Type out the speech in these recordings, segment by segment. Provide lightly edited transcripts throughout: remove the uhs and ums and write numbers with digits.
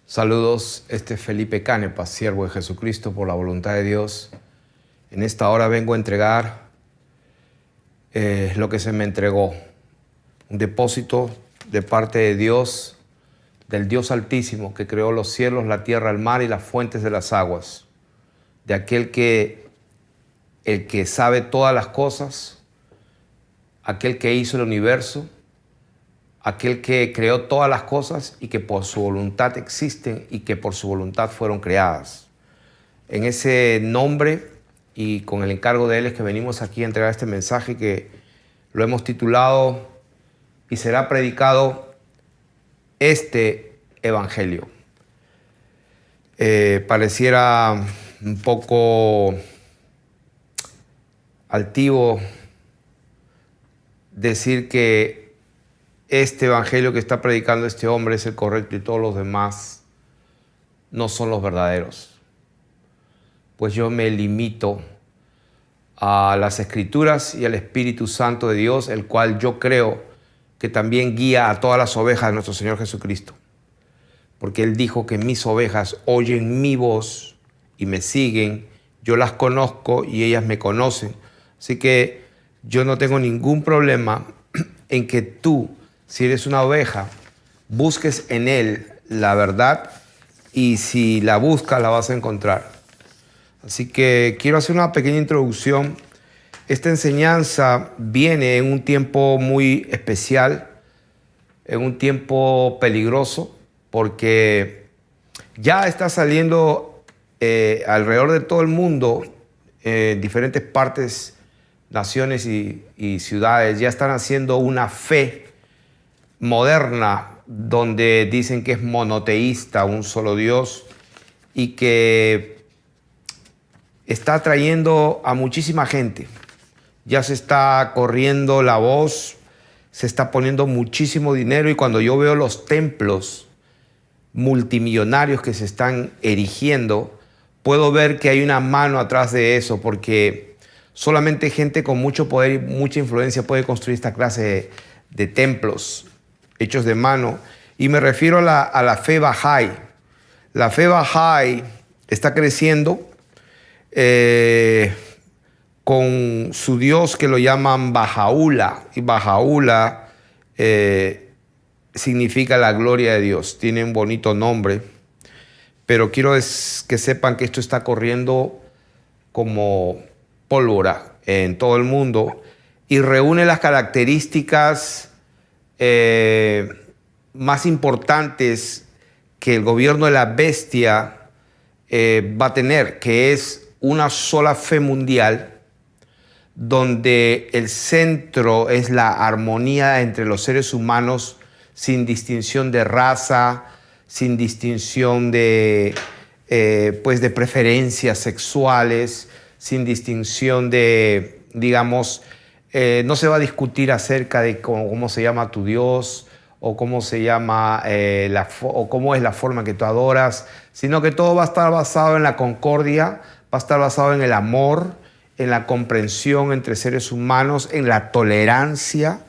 Saludos, este es Felipe Canepa, siervo de Jesucristo por la voluntad de Dios. En esta hora vengo a entregar lo que se me entregó, un depósito de parte de Dios, del Dios Altísimo, que creó los cielos, la tierra, el mar y las fuentes de las aguas, de el que sabe todas las cosas, aquel que hizo el universo, aquel que creó todas las cosas y que por su voluntad existen y que por su voluntad fueron creadas. En ese nombre y con el encargo de Él es que venimos aquí a entregar este mensaje que lo hemos titulado y será predicado este Evangelio. Pareciera un poco altivo decir que este evangelio que está predicando este hombre es el correcto y todos los demás no son los verdaderos. Pues yo me limito a las Escrituras y al Espíritu Santo de Dios, el cual yo creo que también guía a todas las ovejas de nuestro Señor Jesucristo. Porque Él dijo que mis ovejas oyen mi voz y me siguen, yo las conozco y ellas me conocen. Así que yo no tengo ningún problema en que tú, si eres una oveja, busques en Él la verdad y si la buscas la vas a encontrar. Así que quiero hacer una pequeña introducción. Esta enseñanza viene en un tiempo muy especial, en un tiempo peligroso, porque ya está saliendo alrededor de todo el mundo, diferentes partes, naciones y ciudades, ya están haciendo una fe moderna donde dicen que es monoteísta, un solo Dios, y que está atrayendo a muchísima gente. Ya se está corriendo la voz, se está poniendo muchísimo dinero, y cuando yo veo los templos multimillonarios que se están erigiendo, puedo ver que hay una mano atrás de eso, porque solamente gente con mucho poder y mucha influencia puede construir esta clase de templos hechos de mano. Y me refiero a la fe Bahá'í. La fe Bahá'í está creciendo con su Dios que lo llaman Baha'u'llah. Y Baha'u'llah significa la gloria de Dios. Tiene un bonito nombre. Pero quiero que sepan que esto está corriendo como pólvora en todo el mundo y reúne las características más importantes que el gobierno de la bestia va a tener, que es una sola fe mundial donde el centro es la armonía entre los seres humanos sin distinción de raza, sin distinción de preferencias sexuales, sin distinción de, digamos, no se va a discutir acerca de cómo se llama tu Dios o cómo se llama o cómo es la forma que tú adoras, sino que todo va a estar basado en la concordia, va a estar basado en el amor, en la comprensión entre seres humanos, en la tolerancia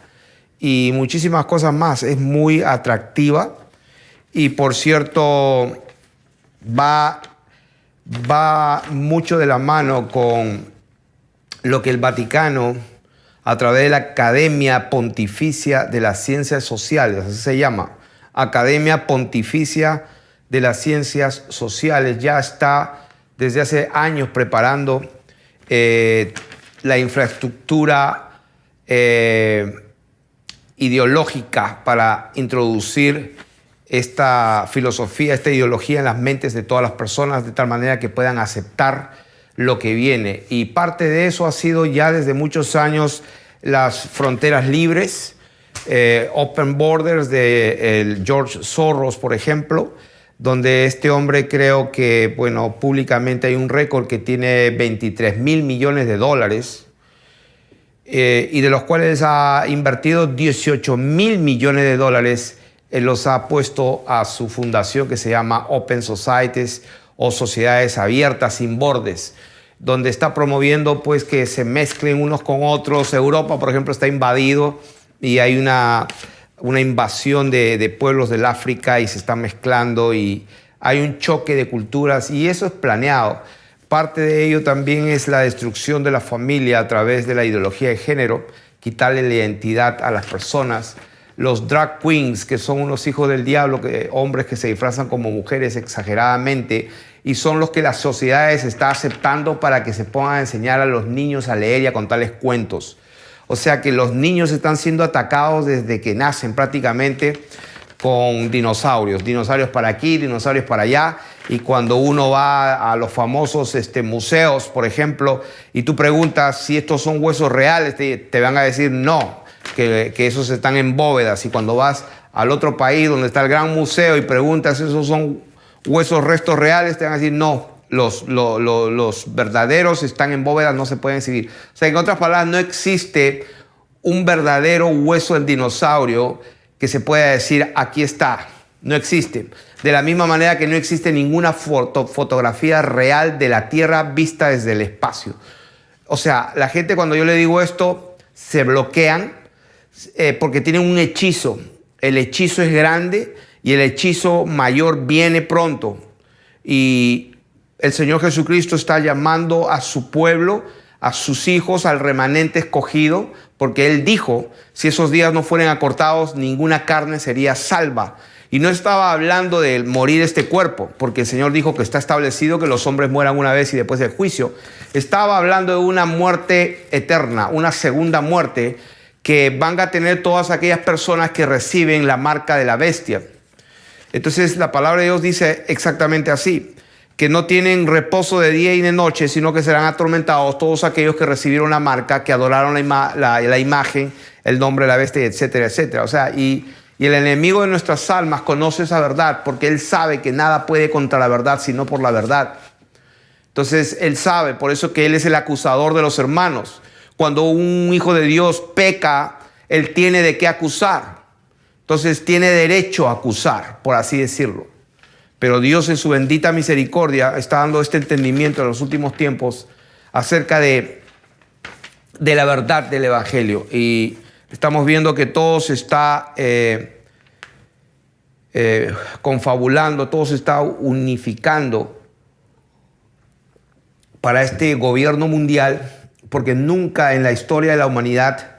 y muchísimas cosas más. Es muy atractiva y, por cierto, va mucho de la mano con lo que el Vaticano, a través de la Academia Pontificia de las Ciencias Sociales, así se llama, Academia Pontificia de las Ciencias Sociales, ya está desde hace años preparando la infraestructura ideológica para introducir esta filosofía, esta ideología en las mentes de todas las personas, de tal manera que puedan aceptar lo que viene. Y parte de eso ha sido ya desde muchos años las fronteras libres, Open Borders de George Soros, por ejemplo, donde este hombre, creo que, bueno, públicamente hay un récord que tiene 23,000 millones de dólares y de los cuales ha invertido 18,000 millones de dólares, los ha puesto a su fundación que se llama Open Societies o Sociedades Abiertas Sin Bordes, donde está promoviendo pues que se mezclen unos con otros. Europa, por ejemplo, está invadido y hay una invasión de pueblos del África y se están mezclando y hay un choque de culturas y eso es planeado. Parte de ello también es la destrucción de la familia a través de la ideología de género, quitarle la identidad a las personas. Los drag queens, que son unos hijos del diablo, hombres que se disfrazan como mujeres exageradamente, y son los que la sociedad está aceptando para que se pongan a enseñar a los niños a leer y a contarles cuentos. O sea que los niños están siendo atacados desde que nacen prácticamente con dinosaurios. Dinosaurios para aquí, dinosaurios para allá. Y cuando uno va a los famosos museos, por ejemplo, y tú preguntas si estos son huesos reales, te van a decir no, que esos están en bóvedas. Y cuando vas al otro país donde está el gran museo y preguntas si esos son huesos restos reales, te van a decir no, los verdaderos están en bóvedas, no se pueden seguir. O sea, en otras palabras, no existe un verdadero hueso del dinosaurio que se pueda decir aquí está. No existe. De la misma manera que no existe ninguna fotografía real de la Tierra vista desde el espacio. O sea, la gente cuando yo le digo esto se bloquean porque tienen un hechizo. El hechizo es grande y el hechizo mayor viene pronto. Y el Señor Jesucristo está llamando a su pueblo, a sus hijos, al remanente escogido, porque Él dijo, si esos días no fueran acortados, ninguna carne sería salva. Y no estaba hablando de morir este cuerpo, porque el Señor dijo que está establecido que los hombres mueran una vez y después del juicio. Estaba hablando de una muerte eterna, una segunda muerte que van a tener todas aquellas personas que reciben la marca de la bestia. Entonces la palabra de Dios dice exactamente así, que no tienen reposo de día y de noche, sino que serán atormentados todos aquellos que recibieron la marca, que adoraron la imagen, el nombre de la bestia, etcétera, etcétera. O sea, y el enemigo de nuestras almas conoce esa verdad porque él sabe que nada puede contra la verdad sino por la verdad. Entonces él sabe, por eso que él es el acusador de los hermanos. Cuando un hijo de Dios peca, él tiene de qué acusar. Entonces tiene derecho a acusar, por así decirlo. Pero Dios en su bendita misericordia está dando este entendimiento en los últimos tiempos acerca de la verdad del Evangelio. Y estamos viendo que todo se está confabulando, todo se está unificando para este gobierno mundial, porque nunca en la historia de la humanidad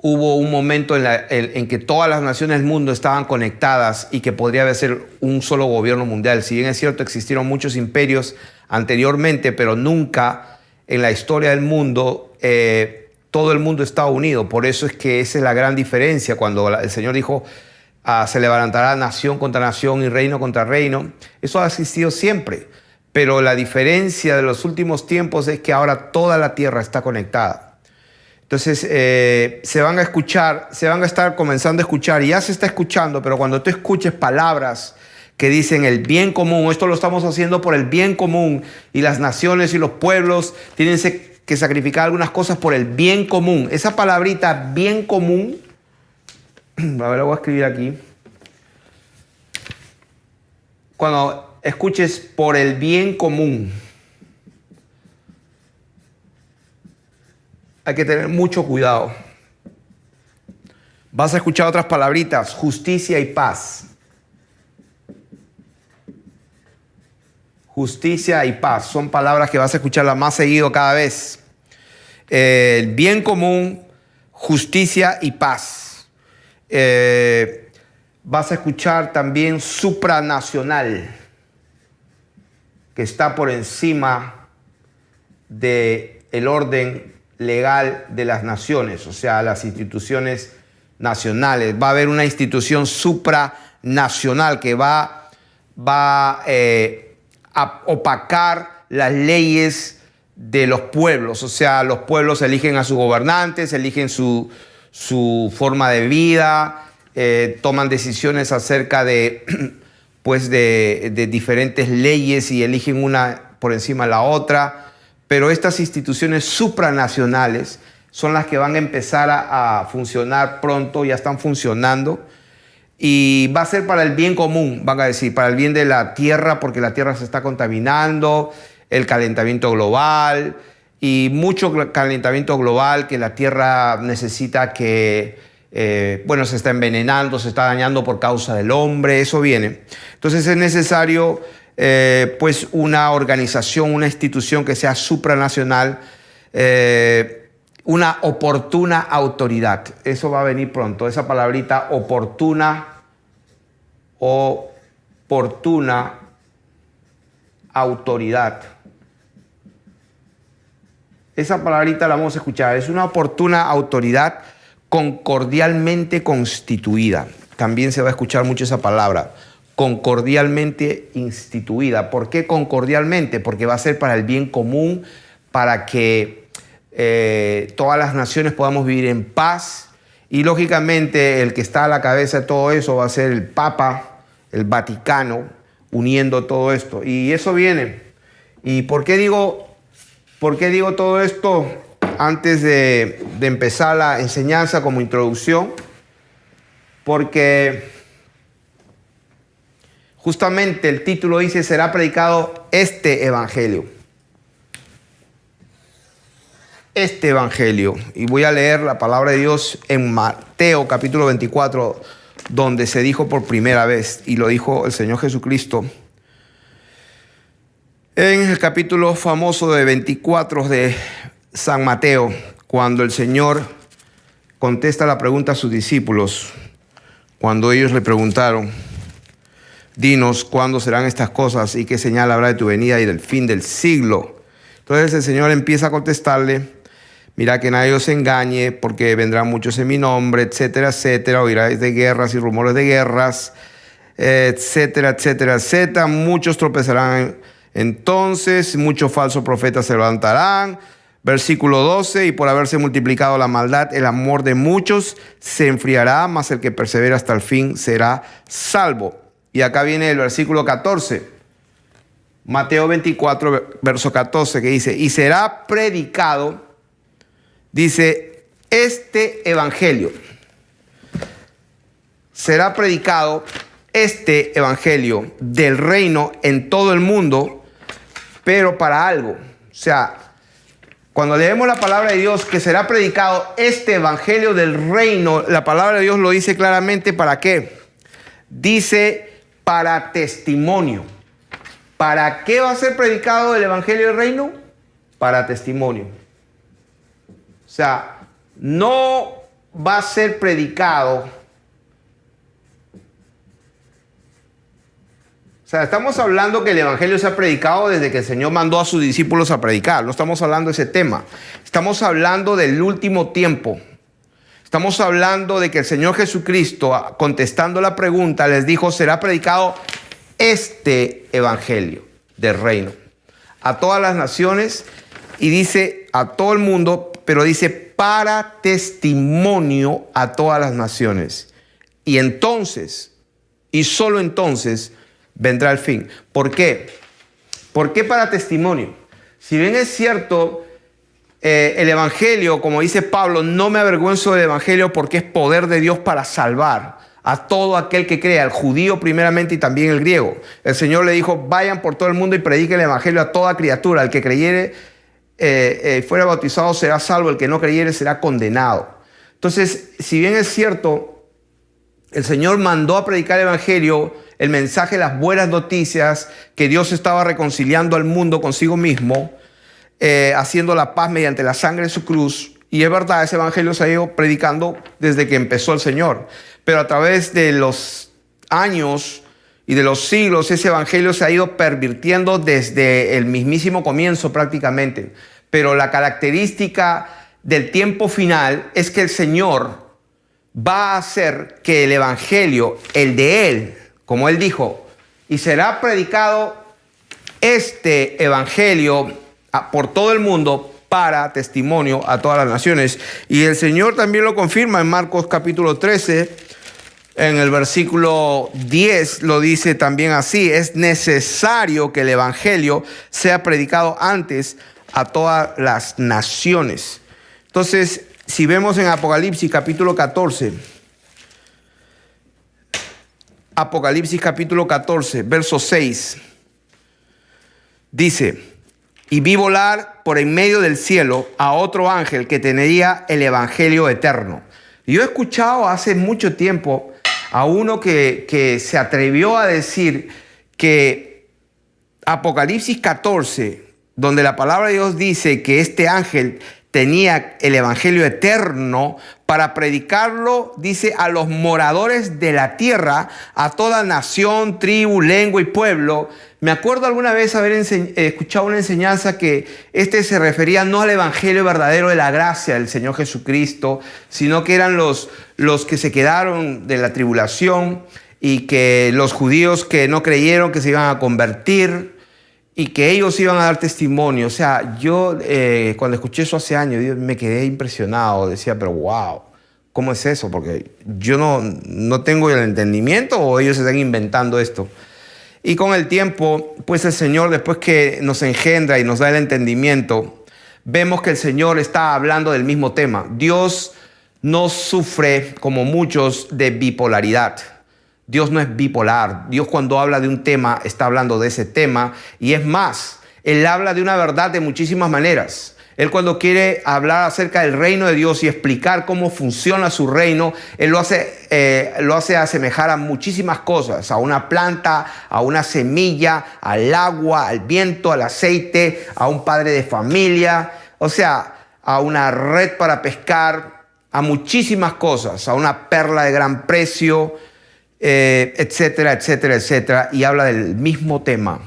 hubo un momento en que todas las naciones del mundo estaban conectadas y que podría ser un solo gobierno mundial. Si bien es cierto, existieron muchos imperios anteriormente, pero nunca en la historia del mundo todo el mundo estaba unido. Por eso es que esa es la gran diferencia. Cuando el Señor dijo, se levantará nación contra nación y reino contra reino. Eso ha existido siempre. Pero la diferencia de los últimos tiempos es que ahora toda la tierra está conectada. Entonces se van a estar comenzando a escuchar, y ya se está escuchando, pero cuando tú escuches palabras que dicen el bien común, esto lo estamos haciendo por el bien común, y las naciones y los pueblos tienen que sacrificar algunas cosas por el bien común. Esa palabrita bien común, a ver, lo voy a escribir aquí. Cuando escuches por el bien común, hay que tener mucho cuidado. Vas a escuchar otras palabritas, justicia y paz. Justicia y paz son palabras que vas a escucharlas más seguido cada vez. El bien común, justicia y paz. Vas a escuchar también supranacional, que está por encima del orden legal de las naciones, o sea, las instituciones nacionales. Va a haber una institución supranacional que va a opacar las leyes de los pueblos. O sea, los pueblos eligen a sus gobernantes, eligen su forma de vida, toman decisiones acerca de diferentes leyes y eligen una por encima de la otra. Pero estas instituciones supranacionales son las que van a empezar a funcionar pronto, ya están funcionando. Y va a ser para el bien común, van a decir, para el bien de la tierra, porque la tierra se está contaminando, el calentamiento global y mucho calentamiento global que la tierra necesita que se está envenenando, se está dañando por causa del hombre, eso viene. Entonces es necesario pues una organización, una institución que sea supranacional, una oportuna autoridad. Eso va a venir pronto, esa palabrita oportuna autoridad. Esa palabrita la vamos a escuchar. Es una oportuna autoridad concordialmente constituida. También se va a escuchar mucho esa palabra, concordialmente instituida. ¿Por qué concordialmente? Porque va a ser para el bien común, para que todas las naciones podamos vivir en paz. Y lógicamente el que está a la cabeza de todo eso va a ser el Papa, el Vaticano, uniendo todo esto. Y eso viene. ¿Y por qué digo todo esto antes de empezar la enseñanza como introducción? Porque justamente el título dice, será predicado este evangelio. Este evangelio. Y voy a leer la palabra de Dios en Mateo capítulo 24, donde se dijo por primera vez, y lo dijo el Señor Jesucristo. En el capítulo famoso de 24 de San Mateo, cuando el Señor contesta la pregunta a sus discípulos, cuando ellos le preguntaron, dinos cuándo serán estas cosas y qué señal habrá de tu venida y del fin del siglo. Entonces el Señor empieza a contestarle, mira que nadie os engañe, porque vendrán muchos en mi nombre, etcétera, etcétera, oiráis de guerras y rumores de guerras, etcétera, etcétera, etcétera, muchos tropezarán entonces, muchos falsos profetas se levantarán. Versículo 12, y por haberse multiplicado la maldad, el amor de muchos se enfriará, mas el que persevera hasta el fin será salvo. Y acá viene el versículo 14, Mateo 24, verso 14, que dice, y será predicado, dice, este evangelio. Será predicado este evangelio del reino en todo el mundo, pero para algo. O sea, cuando leemos la palabra de Dios, que será predicado este evangelio del reino, la palabra de Dios lo dice claramente. ¿Para qué? Dice para testimonio. ¿Para qué va a ser predicado el evangelio del reino? Para testimonio. O sea, no va a ser predicado. O sea, estamos hablando que el evangelio se ha predicado desde que el Señor mandó a sus discípulos a predicar. No estamos hablando de ese tema. Estamos hablando del último tiempo. Estamos hablando de que el Señor Jesucristo, contestando la pregunta, les dijo, será predicado este evangelio del reino a todas las naciones, y dice a todo el mundo, pero dice para testimonio a todas las naciones. Y entonces, y solo entonces, vendrá el fin. ¿Por qué? ¿Por qué para testimonio? Si bien es cierto, el evangelio, como dice Pablo, no me avergüenzo del evangelio porque es poder de Dios para salvar a todo aquel que crea, al judío primeramente y también el griego. El Señor le dijo, vayan por todo el mundo y prediquen el evangelio a toda criatura. El que creyere, fuera bautizado será salvo, el que no creyere será condenado. Entonces, si bien es cierto, el Señor mandó a predicar el evangelio, el mensaje, las buenas noticias, que Dios estaba reconciliando al mundo consigo mismo, haciendo la paz mediante la sangre de su cruz. Y es verdad, ese evangelio se ha ido predicando desde que empezó el Señor. Pero a través de los años y de los siglos, ese evangelio se ha ido pervirtiendo desde el mismísimo comienzo prácticamente. Pero la característica del tiempo final es que el Señor va a hacer que el evangelio, el de Él, como Él dijo, y será predicado este evangelio por todo el mundo para testimonio a todas las naciones. Y el Señor también lo confirma en Marcos capítulo 13, en el versículo 10 lo dice también así: es necesario que el evangelio sea predicado antes a todas las naciones. Entonces, si vemos en Apocalipsis capítulo 14, Apocalipsis capítulo 14, verso 6, dice, y vi volar por en medio del cielo a otro ángel que tenía el evangelio eterno. Y yo he escuchado hace mucho tiempo a uno que se atrevió a decir que Apocalipsis 14, donde la palabra de Dios dice que este ángel tenía el evangelio eterno para predicarlo, dice, a los moradores de la tierra, a toda nación, tribu, lengua y pueblo. Me acuerdo alguna vez haber escuchado una enseñanza que se refería no al evangelio verdadero de la gracia del Señor Jesucristo, sino que eran los que se quedaron de la tribulación y que los judíos que no creyeron que se iban a convertir y que ellos iban a dar testimonio. O sea, yo cuando escuché eso hace años, me quedé impresionado. Decía, pero wow, ¿cómo es eso? Porque yo no tengo el entendimiento o ellos están inventando esto. Y con el tiempo, pues el Señor, después que nos engendra y nos da el entendimiento, vemos que el Señor está hablando del mismo tema. Dios no sufre, como muchos, de bipolaridad. Dios no es bipolar. Dios, cuando habla de un tema, está hablando de ese tema. Y es más, Él habla de una verdad de muchísimas maneras. Él, cuando quiere hablar acerca del reino de Dios y explicar cómo funciona su reino, Él lo hace asemejar a muchísimas cosas. A una planta, a una semilla, al agua, al viento, al aceite, a un padre de familia. O sea, a una red para pescar, a muchísimas cosas. A una perla de gran precio, etcétera, etcétera, etcétera, y habla del mismo tema.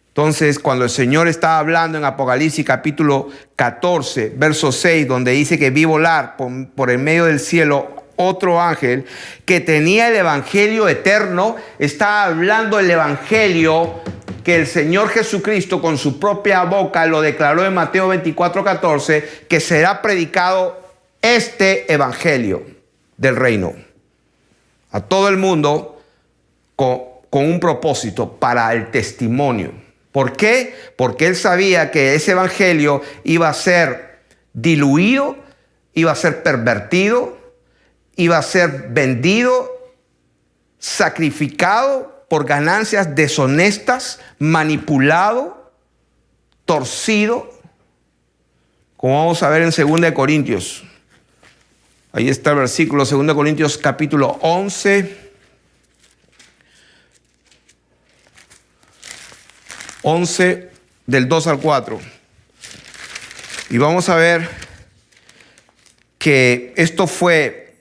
Entonces, cuando el Señor está hablando en Apocalipsis capítulo 14, verso 6, donde dice que vi volar por el medio del cielo otro ángel que tenía el evangelio eterno, está hablando del evangelio que el Señor Jesucristo con su propia boca lo declaró en Mateo 24:14, que será predicado este evangelio del reino a todo el mundo con un propósito, para el testimonio. ¿Por qué? Porque Él sabía que ese evangelio iba a ser diluido, iba a ser pervertido, iba a ser vendido, sacrificado por ganancias deshonestas, manipulado, torcido, como vamos a ver en 2 Corintios. Ahí está el versículo, 2 Corintios capítulo 11. 11 del 2 al 4. Y vamos a ver que esto fue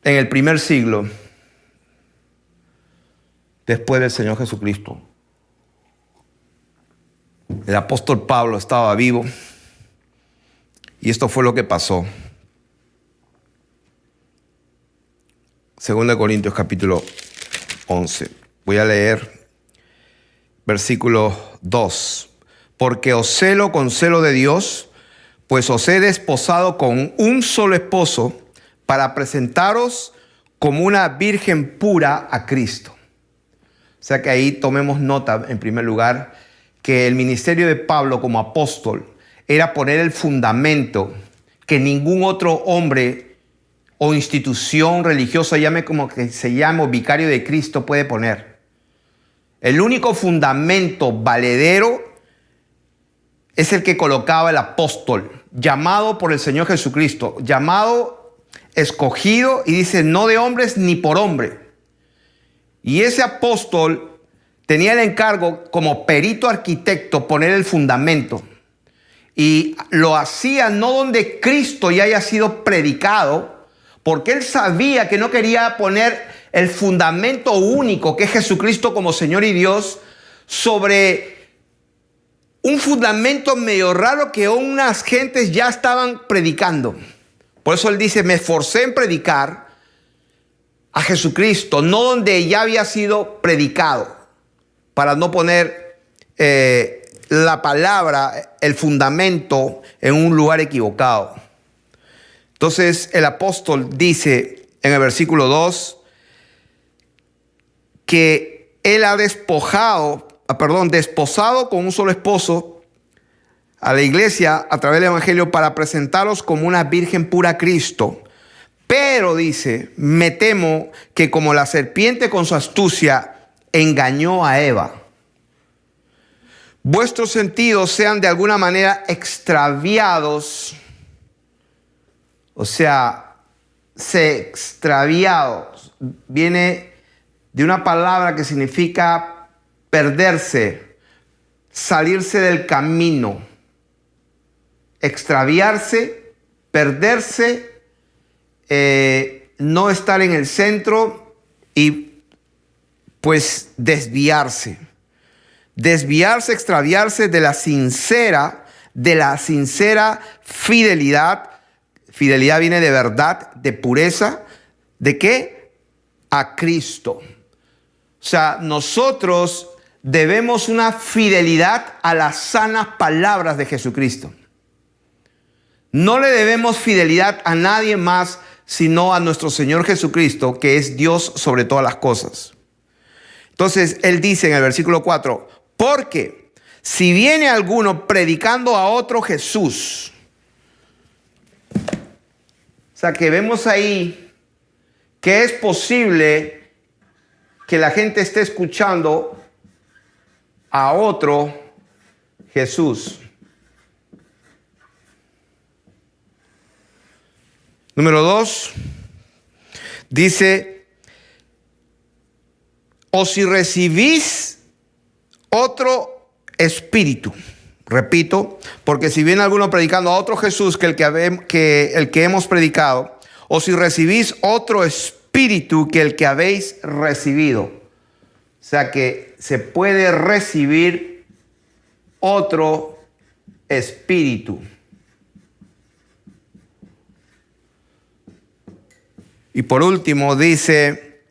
en el primer siglo después del Señor Jesucristo. El apóstol Pablo estaba vivo y esto fue lo que pasó. 2 Corintios capítulo 11. Voy a leer versículo 2. Porque os celo con celo de Dios, pues os he desposado con un solo esposo para presentaros como una virgen pura a Cristo. O sea que ahí tomemos nota, en primer lugar, que el ministerio de Pablo como apóstol era poner el fundamento que ningún otro hombre o institución religiosa, llame como que se llame, vicario de Cristo, puede poner. El único fundamento valedero es el que colocaba el apóstol, llamado por el Señor Jesucristo, llamado, escogido, y dice, no de hombres ni por hombre. Y ese apóstol tenía el encargo, como perito arquitecto, poner el fundamento. Y lo hacía no donde Cristo ya haya sido predicado, porque él sabía que no quería poner el fundamento único, que es Jesucristo como Señor y Dios, sobre un fundamento medio raro que unas gentes ya estaban predicando. Por eso él dice, me esforcé en predicar a Jesucristo, no donde ya había sido predicado, para no poner la palabra, el fundamento, en un lugar equivocado. Entonces el apóstol dice en el versículo 2 que él ha desposado con un solo esposo a la iglesia a través del evangelio para presentaros como una virgen pura a Cristo. Pero dice, me temo que como la serpiente con su astucia engañó a Eva, vuestros sentidos sean de alguna manera extraviados. O sea, extraviado. Viene de una palabra que significa perderse, salirse del camino, extraviarse, perderse, no estar en el centro y pues desviarse. Desviarse, extraviarse de la sincera fidelidad. Fidelidad viene de verdad, de pureza. ¿De qué? A Cristo. O sea, nosotros debemos una fidelidad a las sanas palabras de Jesucristo. No le debemos fidelidad a nadie más, sino a nuestro Señor Jesucristo, que es Dios sobre todas las cosas. Entonces, Él dice en el versículo 4, porque si viene alguno predicando a otro Jesús. O sea, que vemos ahí que es posible que la gente esté escuchando a otro Jesús. Número 2, dice, o si recibís otro espíritu. Repito, porque si viene alguno predicando a otro Jesús que el que hemos predicado, o si recibís otro espíritu que el que habéis recibido. O sea que se puede recibir otro espíritu. Y por último dice,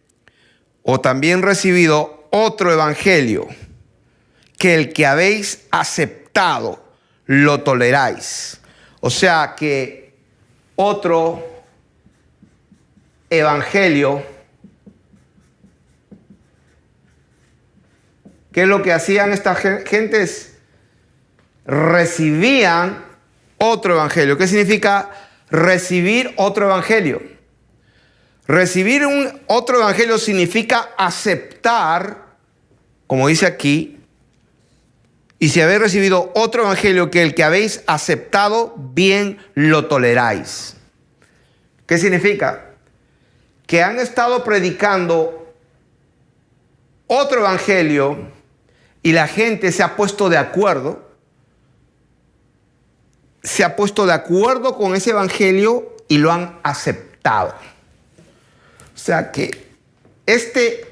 o también recibido otro evangelio que el que habéis aceptado lo toleráis. O sea que otro evangelio, ¿qué es lo que hacían estas gentes? Recibían otro evangelio. ¿Qué significa recibir otro evangelio? Recibir otro evangelio significa aceptar, como dice aquí, y si habéis recibido otro evangelio que el que habéis aceptado, bien lo toleráis. ¿Qué significa? Que han estado predicando otro evangelio y la gente se ha puesto de acuerdo. Se ha puesto de acuerdo con ese evangelio y lo han aceptado. O sea que este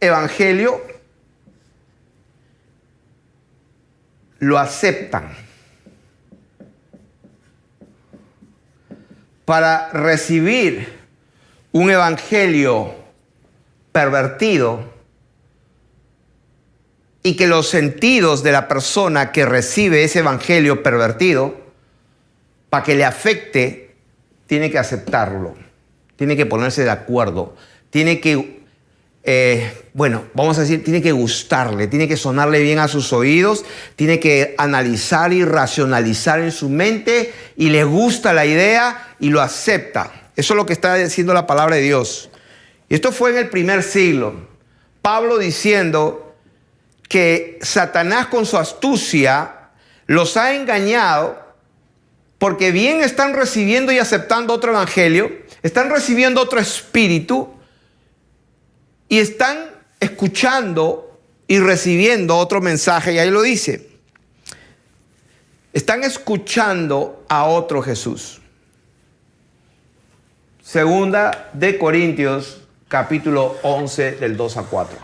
evangelio lo aceptan. Para recibir un evangelio pervertido y que los sentidos de la persona que recibe ese evangelio pervertido, para que le afecte, tiene que aceptarlo, tiene que ponerse de acuerdo, tiene que vamos a decir, tiene que gustarle, tiene que sonarle bien a sus oídos, tiene que analizar y racionalizar en su mente y le gusta la idea y lo acepta. Eso es lo que está diciendo la palabra de Dios. Y esto fue en el primer siglo. Pablo diciendo que Satanás con su astucia los ha engañado porque bien están recibiendo y aceptando otro evangelio, están recibiendo otro espíritu, y están escuchando y recibiendo otro mensaje. Y ahí lo dice. Están escuchando a otro Jesús. Segunda de Corintios, capítulo 11, del 2 a 4.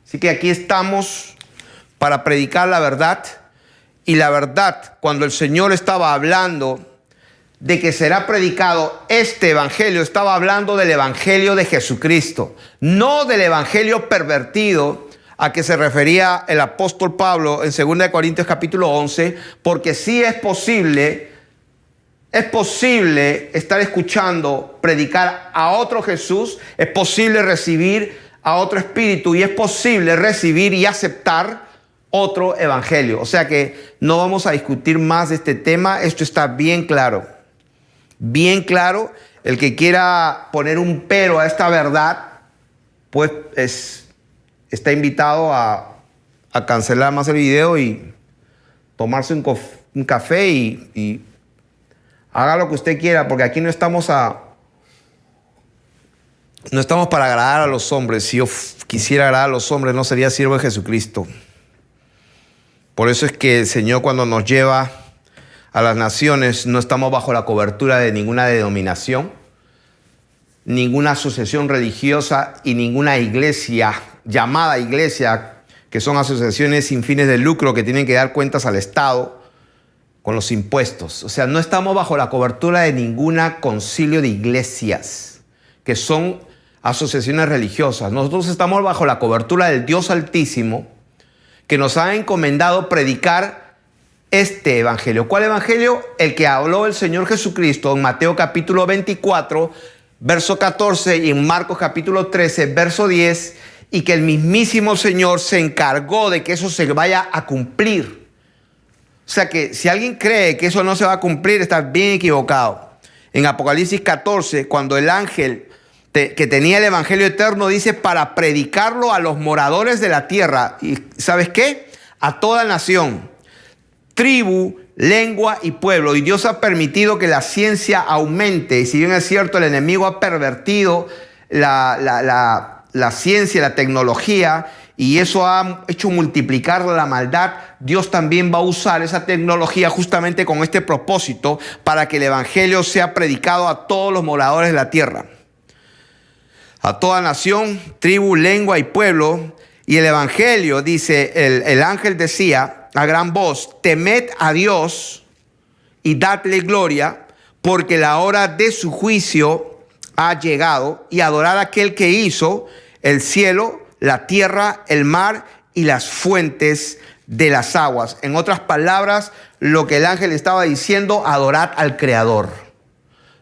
Así que aquí estamos para predicar la verdad. Y la verdad, cuando el Señor estaba hablando de que será predicado este evangelio, estaba hablando del evangelio de Jesucristo, no del evangelio pervertido a que se refería el apóstol Pablo en 2 Corintios capítulo 11, porque sí es posible estar escuchando predicar a otro Jesús, es posible recibir a otro espíritu y es posible recibir y aceptar otro evangelio. O sea que no vamos a discutir más de este tema, esto está bien claro. Bien claro, el que quiera poner un pero a esta verdad, pues está invitado a cancelar más el video y tomarse un café y haga lo que usted quiera, porque aquí no estamos a No estamos para agradar a los hombres. Si yo quisiera agradar a los hombres, no sería siervo de Jesucristo. Por eso es que el Señor, cuando nos lleva a las naciones, no estamos bajo la cobertura de ninguna denominación, ninguna asociación religiosa y ninguna iglesia, llamada iglesia, que son asociaciones sin fines de lucro que tienen que dar cuentas al Estado con los impuestos. O sea, no estamos bajo la cobertura de ninguna concilio de iglesias, que son asociaciones religiosas. Nosotros estamos bajo la cobertura del Dios Altísimo, que nos ha encomendado predicar este evangelio. ¿Cuál evangelio? El que habló el Señor Jesucristo en Mateo capítulo 24, verso 14, y en Marcos capítulo 13, verso 10, y que el mismísimo Señor se encargó de que eso se vaya a cumplir. O sea que si alguien cree que eso no se va a cumplir, está bien equivocado. En Apocalipsis 14, cuando el ángel que tenía el evangelio eterno dice para predicarlo a los moradores de la tierra, y ¿sabes qué? A toda nación, tribu, lengua y pueblo. Y Dios ha permitido que la ciencia aumente. Y si bien es cierto, el enemigo ha pervertido la ciencia, la tecnología, y eso ha hecho multiplicar la maldad, Dios también va a usar esa tecnología justamente con este propósito, para que el evangelio sea predicado a todos los moradores de la tierra, a toda nación, tribu, lengua y pueblo. Y el evangelio, dice, el ángel decía a gran voz: temed a Dios y dadle gloria, porque la hora de su juicio ha llegado, y adorad a aquel que hizo el cielo, la tierra, el mar y las fuentes de las aguas. En otras palabras, lo que el ángel estaba diciendo: adorad al Creador.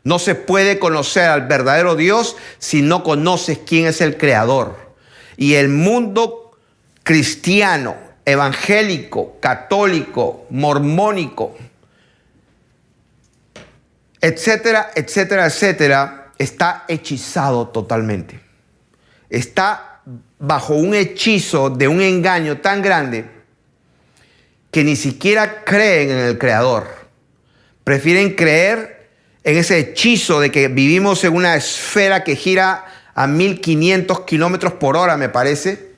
No se puede conocer al verdadero Dios si no conoces quién es el Creador. Y el mundo cristiano, evangélico, católico, mormónico, etcétera, etcétera, etcétera, está hechizado totalmente. Está bajo un hechizo de un engaño tan grande que ni siquiera creen en el Creador. Prefieren creer en ese hechizo de que vivimos en una esfera que gira a 1500 kilómetros por hora, me parece,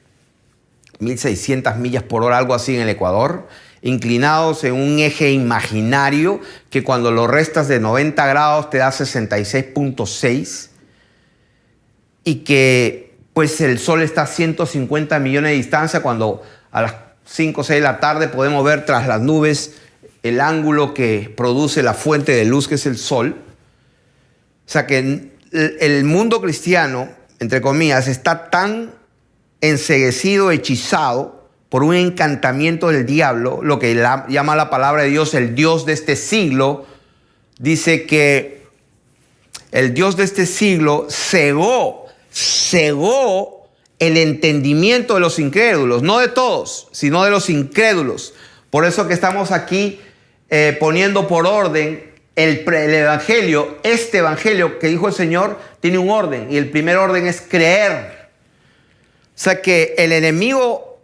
1600 millas por hora, algo así en el Ecuador, inclinados en un eje imaginario que cuando lo restas de 90 grados te da 66.6, y que pues el Sol está a 150 millones de distancia, cuando a las 5 o 6 de la tarde podemos ver tras las nubes el ángulo que produce la fuente de luz, que es el Sol. O sea que el mundo cristiano, entre comillas, está tan enceguecido, hechizado por un encantamiento del diablo, lo que llama la palabra de Dios el Dios de este siglo. Dice que el Dios de este siglo cegó el entendimiento de los incrédulos, no de todos, sino de los incrédulos. Por eso que estamos aquí poniendo por orden el evangelio. Este evangelio que dijo el Señor tiene un orden, y el primer orden es creer. O sea que el enemigo,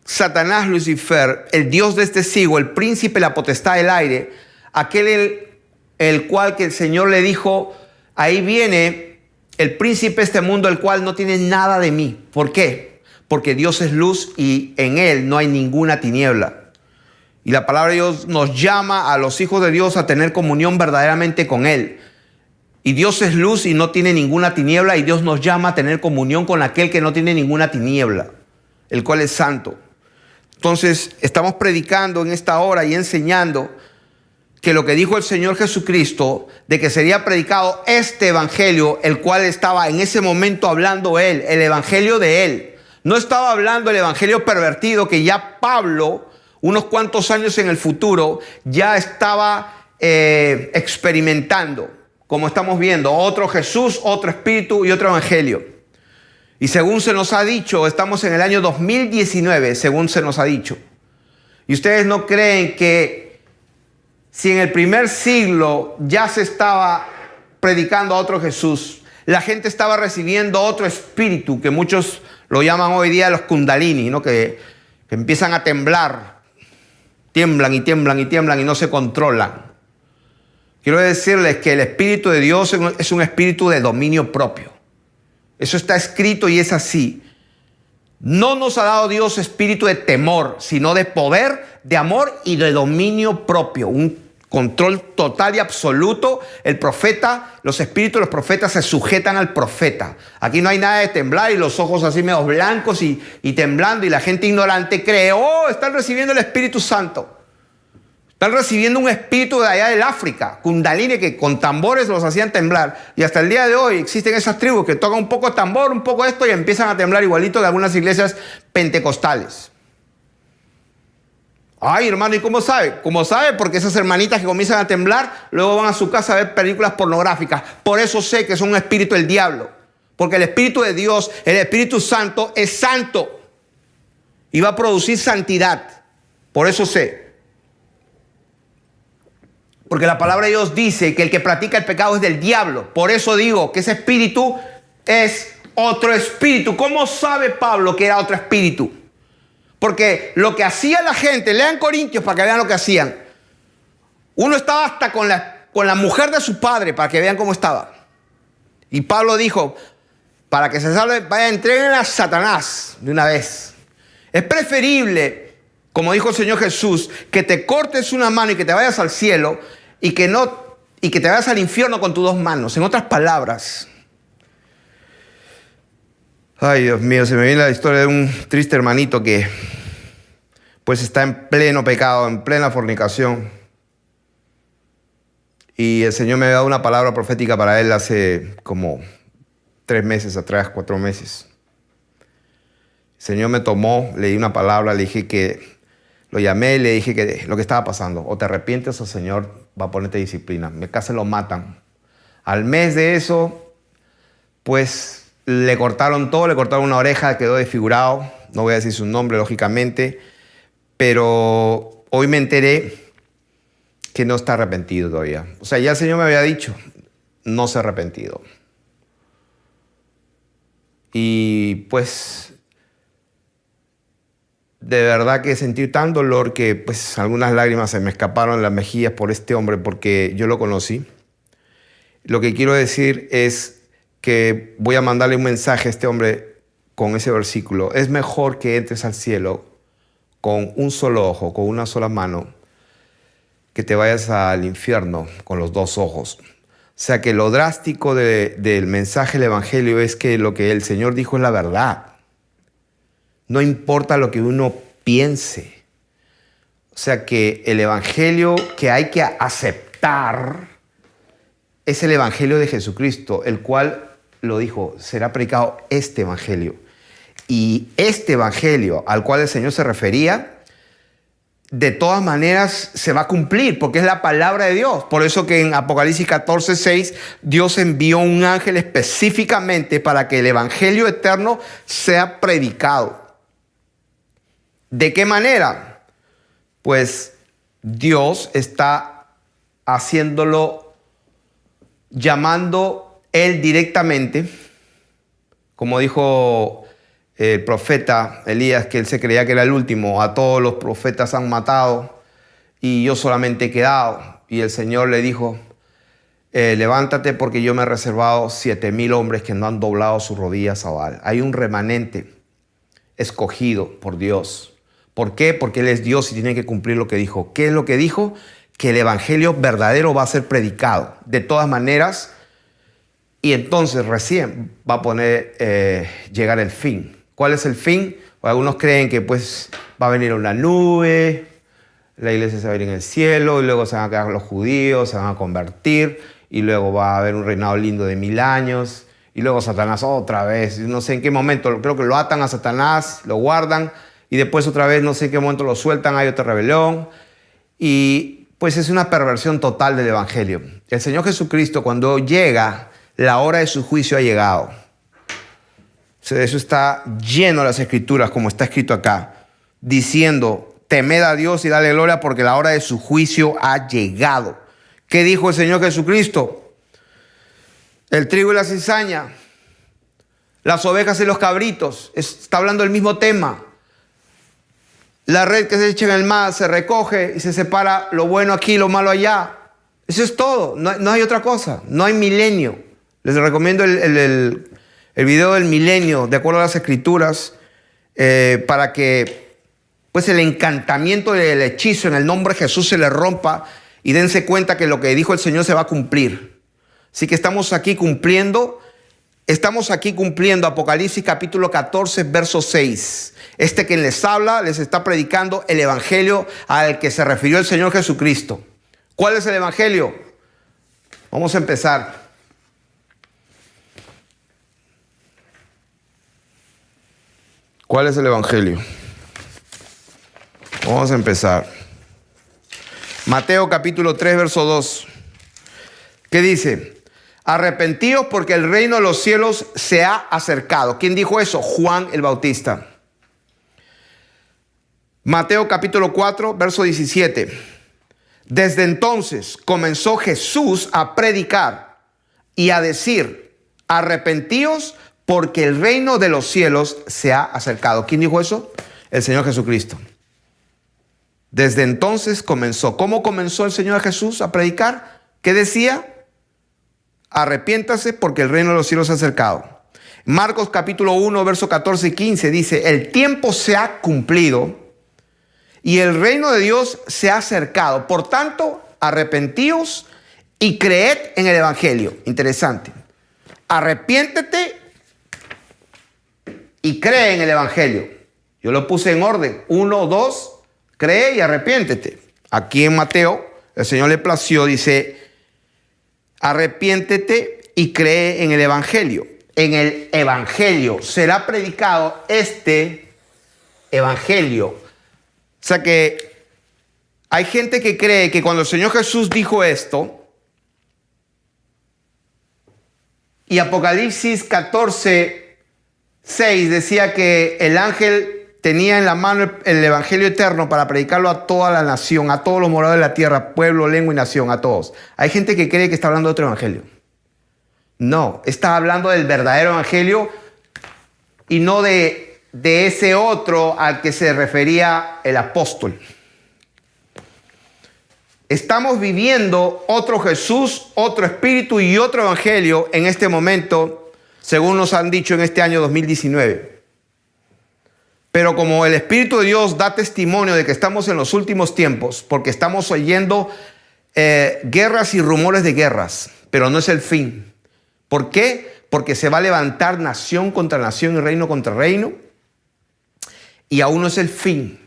Satanás, Lucifer, el Dios de este siglo, el príncipe, la potestad del aire, aquel el cual que el Señor le dijo: ahí viene el príncipe de este mundo, el cual no tiene nada de mí. ¿Por qué? Porque Dios es luz y en él no hay ninguna tiniebla. Y la palabra de Dios nos llama a los hijos de Dios a tener comunión verdaderamente con Él. Y Dios es luz y no tiene ninguna tiniebla, y Dios nos llama a tener comunión con aquel que no tiene ninguna tiniebla, el cual es santo. Entonces, estamos predicando en esta hora y enseñando que lo que dijo el Señor Jesucristo, de que sería predicado este evangelio, el cual estaba en ese momento hablando Él, el evangelio de Él. No estaba hablando el evangelio pervertido que ya Pablo, unos cuantos años en el futuro, ya estaba experimentando, como estamos viendo, otro Jesús, otro espíritu y otro evangelio. Y según se nos ha dicho, estamos en el año 2019, según se nos ha dicho. Y ustedes no creen que si en el primer siglo ya se estaba predicando a otro Jesús, la gente estaba recibiendo otro espíritu, que muchos lo llaman hoy día los kundalini, ¿no? que empiezan a temblar. Tiemblan y tiemblan y tiemblan y no se controlan. Quiero decirles que el Espíritu de Dios es un espíritu de dominio propio. Eso está escrito y es así. No nos ha dado Dios espíritu de temor, sino de poder, de amor y de dominio propio. Un control total y absoluto. El profeta, los espíritus de los profetas se sujetan al profeta. Aquí no hay nada de temblar y los ojos así medio blancos y temblando, y la gente ignorante cree, oh, están recibiendo el Espíritu Santo. Están recibiendo un espíritu de allá del África, Kundalini, que con tambores los hacían temblar. Y hasta el día de hoy existen esas tribus que tocan un poco de tambor, un poco esto, y empiezan a temblar igualito de algunas iglesias pentecostales. Ay, hermano, ¿y cómo sabe? ¿Cómo sabe? Porque esas hermanitas que comienzan a temblar, luego van a su casa a ver películas pornográficas. Por eso sé que son un espíritu del diablo. Porque el Espíritu de Dios, el Espíritu Santo, es santo. Y va a producir santidad. Por eso sé. Porque la palabra de Dios dice que el que practica el pecado es del diablo. Por eso digo que ese espíritu es otro espíritu. ¿Cómo sabe Pablo que era otro espíritu? Porque lo que hacía la gente, lean Corintios para que vean lo que hacían. Uno estaba hasta con la mujer de su padre para que vean cómo estaba. Y Pablo dijo, para que se salve, vaya, entreguen a Satanás de una vez. Es preferible, como dijo el Señor Jesús, que te cortes una mano y que te vayas al cielo y que te vayas al infierno con tus dos manos. En otras palabras, ay, Dios mío, se me viene la historia de un triste hermanito que pues está en pleno pecado, en plena fornicación. Y el Señor me había dado una palabra profética para él hace como 3 meses atrás, 4 meses. El Señor me tomó, le di una palabra, le dije que, lo llamé y le dije que lo que estaba pasando, o te arrepientes o el Señor va a ponerte disciplina. Casi lo matan. Al mes de eso, pues le cortaron todo, le cortaron una oreja, quedó desfigurado. No voy a decir su nombre, lógicamente, pero hoy me enteré que no está arrepentido todavía. O sea, ya el Señor me había dicho, no se ha arrepentido. Y pues, de verdad que sentí tan dolor que pues algunas lágrimas se me escaparon de las mejillas por este hombre, porque yo lo conocí. Lo que quiero decir es que voy a mandarle un mensaje a este hombre con ese versículo. Es mejor que entres al cielo con un solo ojo, con una sola mano, que te vayas al infierno con los 2 ojos. O sea que lo drástico del mensaje del Evangelio es que lo que el Señor dijo es la verdad. No importa lo que uno piense. O sea que el Evangelio que hay que aceptar es el Evangelio de Jesucristo, el cual lo dijo, será predicado este Evangelio. Y este Evangelio al cual el Señor se refería, de todas maneras se va a cumplir, porque es la palabra de Dios. Por eso que en Apocalipsis 14:6, Dios envió un ángel específicamente para que el Evangelio eterno sea predicado. ¿De qué manera? Pues Dios está haciéndolo, llamando Él directamente, como dijo el profeta Elías, que él se creía que era el último, a todos los profetas han matado y yo solamente he quedado. Y el Señor le dijo, levántate porque yo me he reservado 7,000 hombres que no han doblado sus rodillas a Baal. Hay un remanente escogido por Dios. ¿Por qué? Porque Él es Dios y tiene que cumplir lo que dijo. ¿Qué es lo que dijo? Que el evangelio verdadero va a ser predicado. De todas maneras, y entonces recién va a poner llegar el fin. ¿Cuál es el fin? Pues algunos creen que pues va a venir una nube, la iglesia se va a ir en el cielo y luego se van a quedar los judíos, se van a convertir y luego va a haber un reinado lindo de 1000 años y luego Satanás otra vez. No sé en qué momento, creo que lo atan a Satanás, lo guardan y después otra vez no sé en qué momento lo sueltan, hay otra rebelión y pues es una perversión total del evangelio. El Señor Jesucristo, cuando llega, la hora de su juicio ha llegado. Eso está lleno de las Escrituras, como está escrito acá, diciendo, temed a Dios y dale gloria porque la hora de su juicio ha llegado. ¿Qué dijo el Señor Jesucristo? El trigo y la cizaña, las ovejas y los cabritos, está hablando del mismo tema. La red que se echa en el mar se recoge y se separa lo bueno aquí y lo malo allá. Eso es todo, no hay otra cosa, no hay milenio. Les recomiendo el el video del milenio, de acuerdo a las escrituras, para que pues el encantamiento del hechizo en el nombre de Jesús se le rompa y dense cuenta que lo que dijo el Señor se va a cumplir. Así que estamos aquí cumpliendo Apocalipsis capítulo 14, verso 6. Quien les habla les está predicando el evangelio al que se refirió el Señor Jesucristo. ¿Cuál es el evangelio? Vamos a empezar. ¿Cuál es el evangelio? Vamos a empezar. Mateo capítulo 3, verso 2. ¿Qué dice? Arrepentíos porque el reino de los cielos se ha acercado. ¿Quién dijo eso? Juan el Bautista. Mateo capítulo 4, verso 17. Desde entonces comenzó Jesús a predicar y a decir, arrepentíos porque el reino de los cielos se ha acercado. ¿Quién dijo eso? El Señor Jesucristo. Desde entonces comenzó. ¿Cómo comenzó el Señor Jesús a predicar? ¿Qué decía? Arrepiéntase porque el reino de los cielos se ha acercado. Marcos capítulo 1, verso 14 y 15 dice, el tiempo se ha cumplido y el reino de Dios se ha acercado. Por tanto, arrepentíos y creed en el evangelio. Interesante. Arrepiéntete y cree en el evangelio. Yo lo puse en orden. 1, 2, cree y arrepiéntete. Aquí en Mateo, el Señor le plació, dice, arrepiéntete y cree en el evangelio. En el evangelio será predicado este evangelio. O sea que hay gente que cree que cuando el Señor Jesús dijo esto, y Apocalipsis 14, 6 decía que el ángel tenía en la mano el evangelio eterno para predicarlo a toda la nación, a todos los moradores de la tierra, pueblo, lengua y nación, a todos. Hay gente que cree que está hablando de otro evangelio. No, está hablando del verdadero evangelio y no de ese otro al que se refería el apóstol. Estamos viviendo otro Jesús, otro espíritu y otro evangelio en este momento, según nos han dicho en este año 2019. Pero como el Espíritu de Dios da testimonio de que estamos en los últimos tiempos, porque estamos oyendo guerras y rumores de guerras, pero no es el fin. ¿Por qué? Porque se va a levantar nación contra nación y reino contra reino. Y aún no es el fin.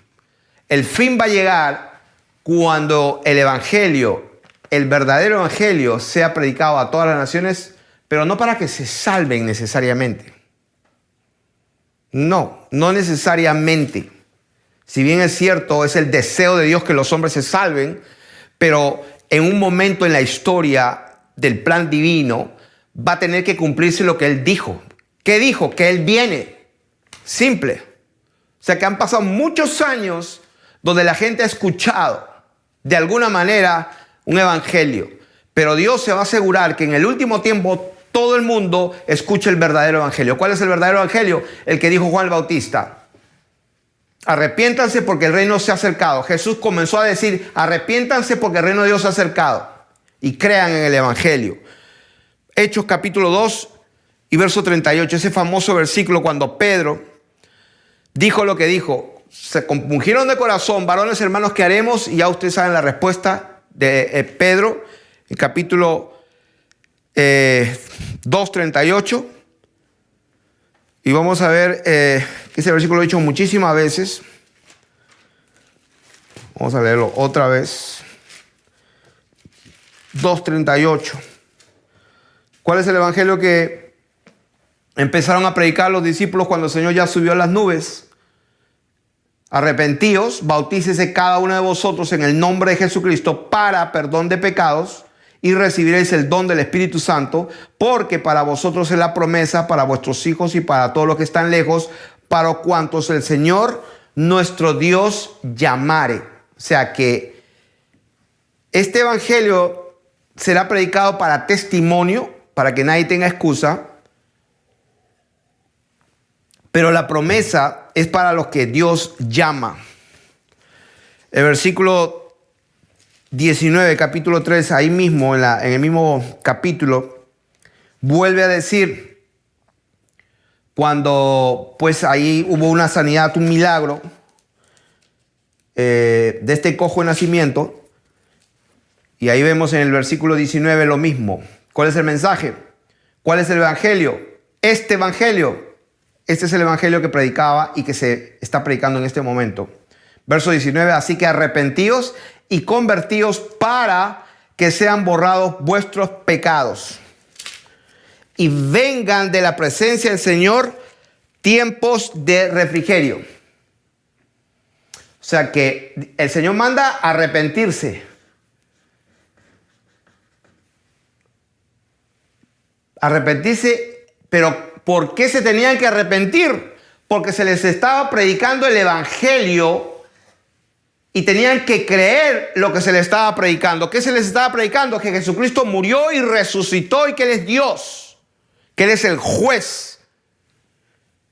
El fin va a llegar cuando el evangelio, el verdadero evangelio, sea predicado a todas las naciones, pero no para que se salven necesariamente. No, no necesariamente. Si bien es cierto, es el deseo de Dios que los hombres se salven, pero en un momento en la historia del plan divino va a tener que cumplirse lo que Él dijo. ¿Qué dijo? Que Él viene. Simple. O sea que han pasado muchos años donde la gente ha escuchado de alguna manera un evangelio, pero Dios se va a asegurar que en el último tiempo todo el mundo escuche el verdadero evangelio. ¿Cuál es el verdadero evangelio? El que dijo Juan el Bautista. Arrepiéntanse porque el reino se ha acercado. Jesús comenzó a decir, arrepiéntanse porque el reino de Dios se ha acercado. Y crean en el evangelio. Hechos capítulo 2 y verso 38. Ese famoso versículo cuando Pedro dijo lo que dijo. Se compungieron de corazón, varones hermanos, ¿qué haremos? Y ya ustedes saben la respuesta de Pedro. El capítulo 2:38. Y vamos a ver que ese versículo lo he dicho muchísimas veces. Vamos a leerlo otra vez. 2:38. ¿Cuál es el evangelio que empezaron a predicar los discípulos cuando el Señor ya subió a las nubes? Arrepentíos, bautícese cada uno de vosotros en el nombre de Jesucristo para perdón de pecados y recibiréis el don del Espíritu Santo, porque para vosotros es la promesa, para vuestros hijos y para todos los que están lejos, para cuantos el Señor nuestro Dios llamare. O sea que este evangelio será predicado para testimonio, para que nadie tenga excusa, pero la promesa es para los que Dios llama. El versículo 19, capítulo 3, ahí mismo, en el mismo capítulo, vuelve a decir, cuando pues ahí hubo una sanidad, un milagro de este cojo de nacimiento. Y ahí vemos en el versículo 19 lo mismo. ¿Cuál es el mensaje? ¿Cuál es el evangelio? Este evangelio. Este es el evangelio que predicaba y que se está predicando en este momento. Verso 19, así que arrepentíos y convertíos para que sean borrados vuestros pecados y vengan de la presencia del Señor tiempos de refrigerio. O sea que el Señor manda arrepentirse. Arrepentirse, pero ¿por qué se tenían que arrepentir? Porque se les estaba predicando el evangelio y tenían que creer lo que se les estaba predicando. ¿Qué se les estaba predicando? Que Jesucristo murió y resucitó y que Él es Dios, que Él es el juez.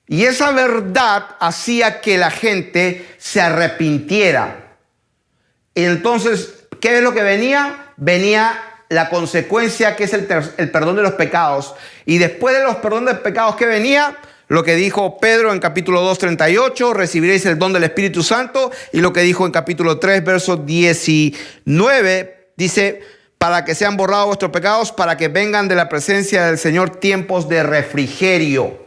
Y esa verdad hacía que la gente se arrepintiera. Y entonces, ¿qué es lo que venía? Venía la consecuencia, que es el perdón de los pecados. Y después de los perdón de pecados, ¿qué venía? Lo que dijo Pedro en capítulo 2, 38, recibiréis el don del Espíritu Santo. Y lo que dijo en capítulo 3, verso 19, dice, para que sean borrados vuestros pecados, para que vengan de la presencia del Señor tiempos de refrigerio.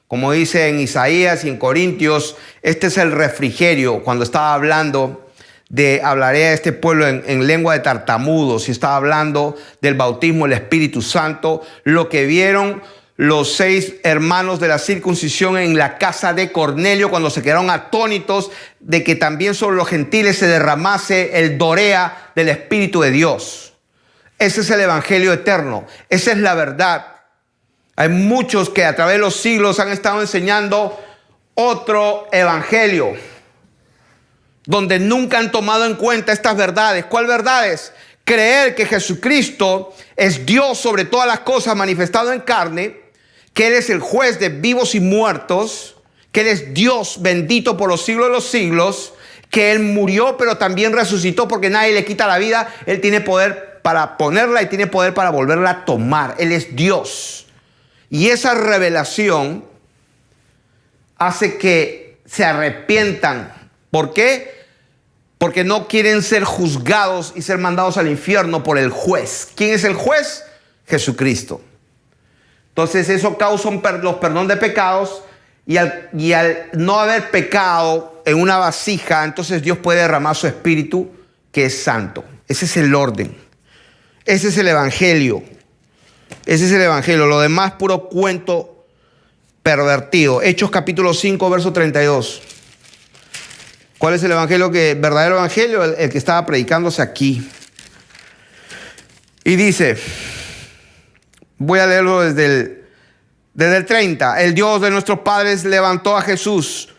Como dice en Isaías y en Corintios, este es el refrigerio. Cuando estaba hablando hablaré a este pueblo en lengua de tartamudos, y estaba hablando del bautismo del Espíritu Santo, lo que vieron los 6 hermanos de la circuncisión en la casa de Cornelio, cuando se quedaron atónitos de que también sobre los gentiles se derramase el dorea del Espíritu de Dios. Ese es el evangelio eterno, esa es la verdad. Hay muchos que a través de los siglos han estado enseñando otro evangelio, donde nunca han tomado en cuenta estas verdades. ¿Cuáles verdades? Creer que Jesucristo es Dios sobre todas las cosas manifestado en carne, que Él es el juez de vivos y muertos, que Él es Dios bendito por los siglos de los siglos, que Él murió pero también resucitó porque nadie le quita la vida. Él tiene poder para ponerla y tiene poder para volverla a tomar. Él es Dios. Y esa revelación hace que se arrepientan. ¿Por qué? Porque no quieren ser juzgados y ser mandados al infierno por el juez. ¿Quién es el juez? Jesucristo. Entonces eso causa los perdón de pecados, y al no haber pecado en una vasija, entonces Dios puede derramar su espíritu, que es santo. Ese es el orden. Ese es el evangelio. Ese es el evangelio. Lo demás puro cuento pervertido. Hechos capítulo 5, verso 32. ¿Cuál es el evangelio verdadero evangelio? El que estaba predicándose aquí. Y dice, voy a leerlo desde el 30. El Dios de nuestros padres levantó a Jesús.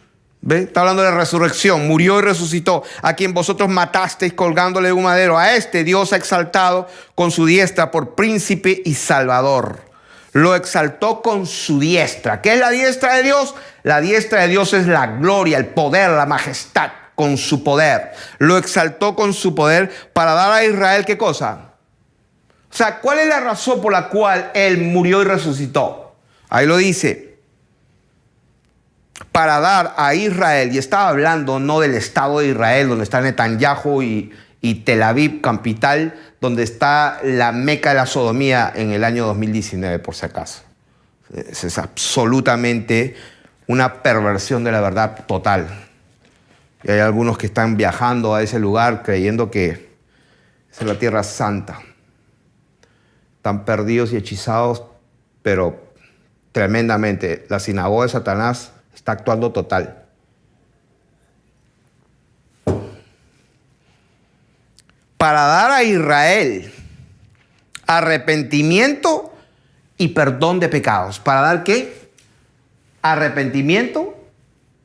¿Ve? Está hablando de resurrección. Murió y resucitó. A quien vosotros matasteis colgándole de un madero. A este Dios ha exaltado con su diestra por príncipe y salvador. Lo exaltó con su diestra. ¿Qué es la diestra de Dios? La diestra de Dios es la gloria, el poder, la majestad, con su poder. Lo exaltó con su poder para dar a Israel, ¿qué cosa? O sea, ¿cuál es la razón por la cual Él murió y resucitó? Ahí lo dice. Para dar a Israel, y estaba hablando no del Estado de Israel, donde está Netanyahu y Tel Aviv, capital, donde está la meca de la sodomía en el año 2019, por si acaso. Es absolutamente una perversión de la verdad total. Y hay algunos que están viajando a ese lugar creyendo que es la tierra santa. Están perdidos y hechizados, pero tremendamente. La sinagoga de Satanás está actuando total. Para dar a Israel arrepentimiento y perdón de pecados. ¿Para dar qué? Arrepentimiento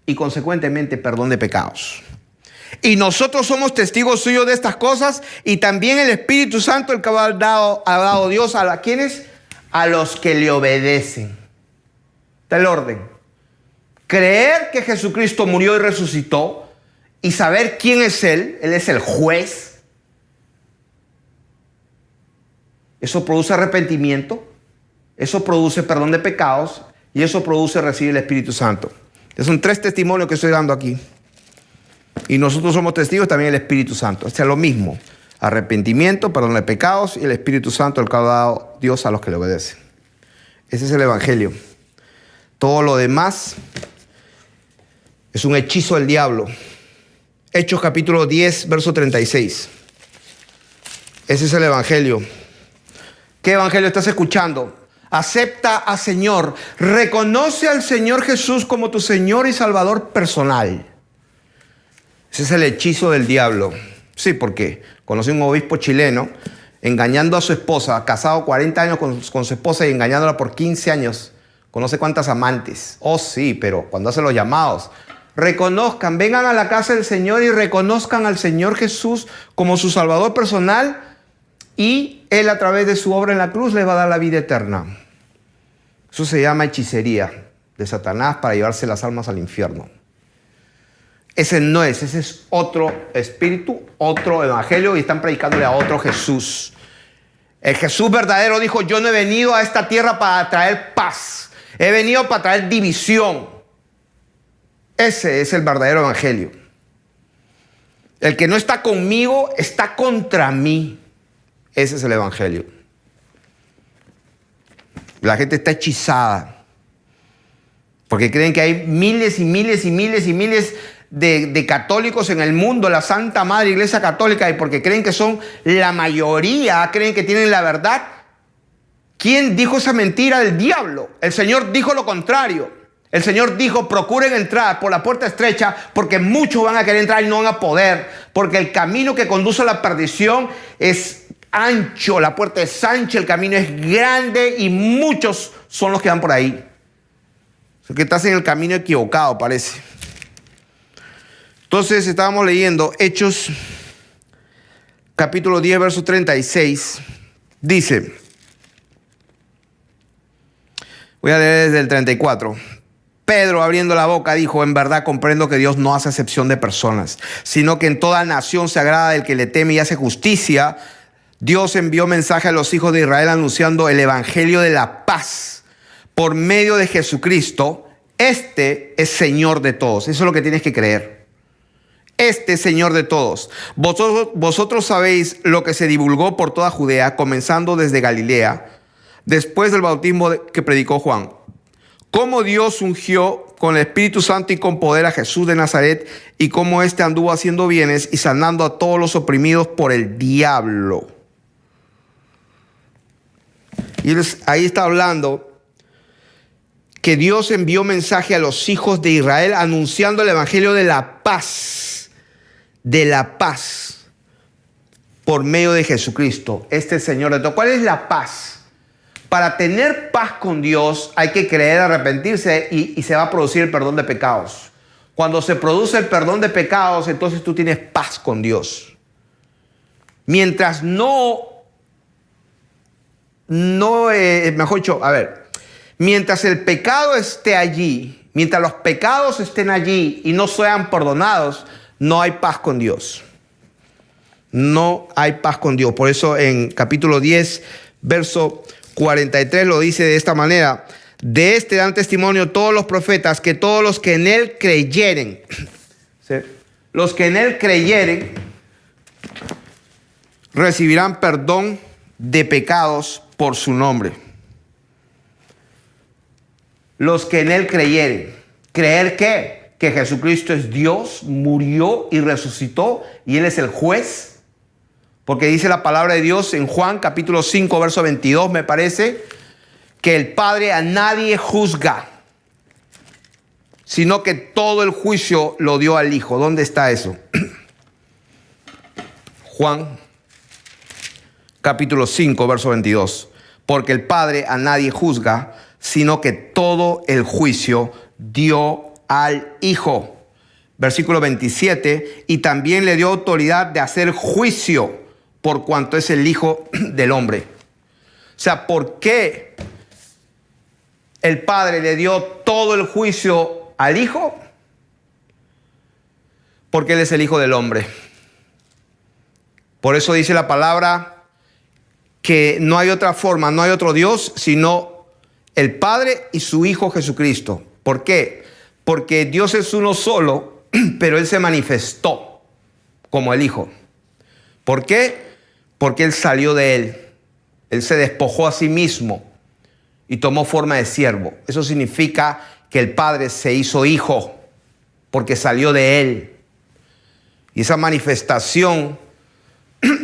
y consecuentemente perdón de pecados. Y nosotros somos testigos suyos de estas cosas, y también el Espíritu Santo, el que ha dado Dios a ¿quiénes? A los que le obedecen. Está el orden. Creer que Jesucristo murió y resucitó, y saber quién es Él es el juez. Eso produce arrepentimiento, eso produce perdón de pecados, Y eso produce recibir el Espíritu Santo. Son 3 testimonios que estoy dando aquí. Y nosotros somos testigos también del Espíritu Santo. Es lo mismo. Arrepentimiento, perdón de pecados y el Espíritu Santo, el que ha dado Dios a los que le obedecen. Ese es el Evangelio. Todo lo demás es un hechizo del diablo. Hechos capítulo 10, verso 36. Ese es el Evangelio. ¿Qué Evangelio estás escuchando? Acepta al Señor. Reconoce al Señor Jesús como tu Señor y Salvador personal. Ese es el hechizo del diablo. Sí, porque conocí un obispo chileno engañando a su esposa, casado 40 años con su esposa y engañándola por 15 años. Conoce cuántas amantes. Oh, sí, pero cuando hace los llamados, reconozcan, vengan a la casa del Señor y reconozcan al Señor Jesús como su Salvador personal y Él a través de su obra en la cruz les va a dar la vida eterna. Eso se llama hechicería de Satanás para llevarse las almas al infierno. Ese no es, ese es otro espíritu, otro evangelio y están predicándole a otro Jesús. El Jesús verdadero dijo, yo no he venido a esta tierra para traer paz, he venido para traer división. Ese es el verdadero evangelio. El que no está conmigo está contra mí. Ese es el evangelio. La gente está hechizada porque creen que hay miles y miles y miles y miles de católicos en el mundo, la Santa Madre Iglesia Católica, y porque creen que son la mayoría, creen que tienen la verdad. ¿Quién dijo esa mentira? El diablo. El Señor dijo lo contrario. El Señor dijo, procuren entrar por la puerta estrecha, porque muchos van a querer entrar y no van a poder, porque el camino que conduce a la perdición es ancho, la puerta es ancha, el camino es grande y muchos son los que van por ahí. O que estás en el camino equivocado, parece. Entonces estábamos leyendo Hechos capítulo 10, verso 36. Dice, voy a leer desde el 34. Pedro, abriendo la boca, dijo, en verdad comprendo que Dios no hace excepción de personas, sino que en toda nación se agrada del que le teme y hace justicia. Dios envió mensaje a los hijos de Israel anunciando el evangelio de la paz por medio de Jesucristo. Este es Señor de todos. Eso es lo que tienes que creer. Este es Señor de todos. Vosotros sabéis lo que se divulgó por toda Judea, comenzando desde Galilea, después del bautismo que predicó Juan. Cómo Dios ungió con el Espíritu Santo y con poder a Jesús de Nazaret, y cómo éste anduvo haciendo bienes y sanando a todos los oprimidos por el diablo. Y ahí está hablando que Dios envió mensaje a los hijos de Israel anunciando el evangelio de la paz por medio de Jesucristo. Este es el Señor de todo. ¿Cuál es la paz? Para tener paz con Dios hay que creer, arrepentirse y se va a producir el perdón de pecados. Cuando se produce el perdón de pecados, entonces tú tienes paz con Dios. Mientras mientras el pecado esté allí, mientras los pecados estén allí y no sean perdonados, no hay paz con Dios. No hay paz con Dios. Por eso en capítulo 10, verso 43 lo dice de esta manera. De este dan testimonio todos los profetas, que todos los que en él creyeren, ¿sí?, los que en él creyeren recibirán perdón de pecados por su nombre. Los que en él creyeren. ¿Creer qué? Que Jesucristo es Dios, murió y resucitó y él es el juez. Porque dice la palabra de Dios en Juan capítulo 5, verso 22, me parece, que el Padre a nadie juzga, sino que todo el juicio lo dio al Hijo. ¿Dónde está eso? Juan capítulo 5, verso 22. Porque el Padre a nadie juzga, sino que todo el juicio dio al Hijo. Versículo 27. Y también le dio autoridad de hacer juicio por cuanto es el Hijo del Hombre. O sea, ¿por qué el Padre le dio todo el juicio al Hijo? Porque Él es el Hijo del Hombre. Por eso dice la palabra que no hay otra forma, no hay otro Dios, sino el Padre y su Hijo Jesucristo. ¿Por qué? Porque Dios es uno solo, pero Él se manifestó como el Hijo. ¿Por qué? Porque Él salió de Él. Él se despojó a sí mismo y tomó forma de siervo. Eso significa que el Padre se hizo Hijo porque salió de Él. Y esa manifestación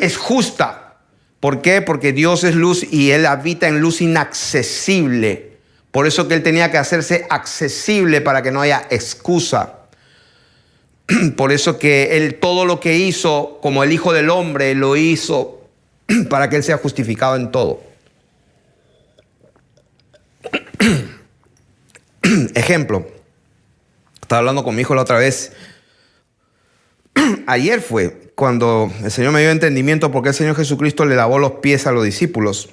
es justa. ¿Por qué? Porque Dios es luz y Él habita en luz inaccesible. Por eso que Él tenía que hacerse accesible para que no haya excusa. Por eso que Él todo lo que hizo como el Hijo del Hombre lo hizo para que Él sea justificado en todo. Ejemplo. Estaba hablando con mi hijo la otra vez. Ayer fue cuando el Señor me dio entendimiento porque el Señor Jesucristo le lavó los pies a los discípulos.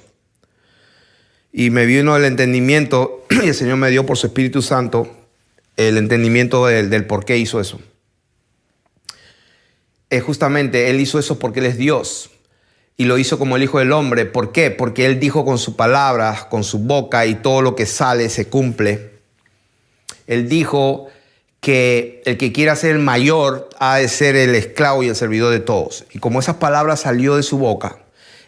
Y me vino el entendimiento y el Señor me dio por su Espíritu Santo el entendimiento del por qué hizo eso. Justamente Él hizo eso porque Él es Dios. Y lo hizo como el Hijo del Hombre. ¿Por qué? Porque Él dijo con su palabra, con su boca, y todo lo que sale se cumple. Él dijo que el que quiera ser el mayor ha de ser el esclavo y el servidor de todos. Y como esas palabras salió de su boca,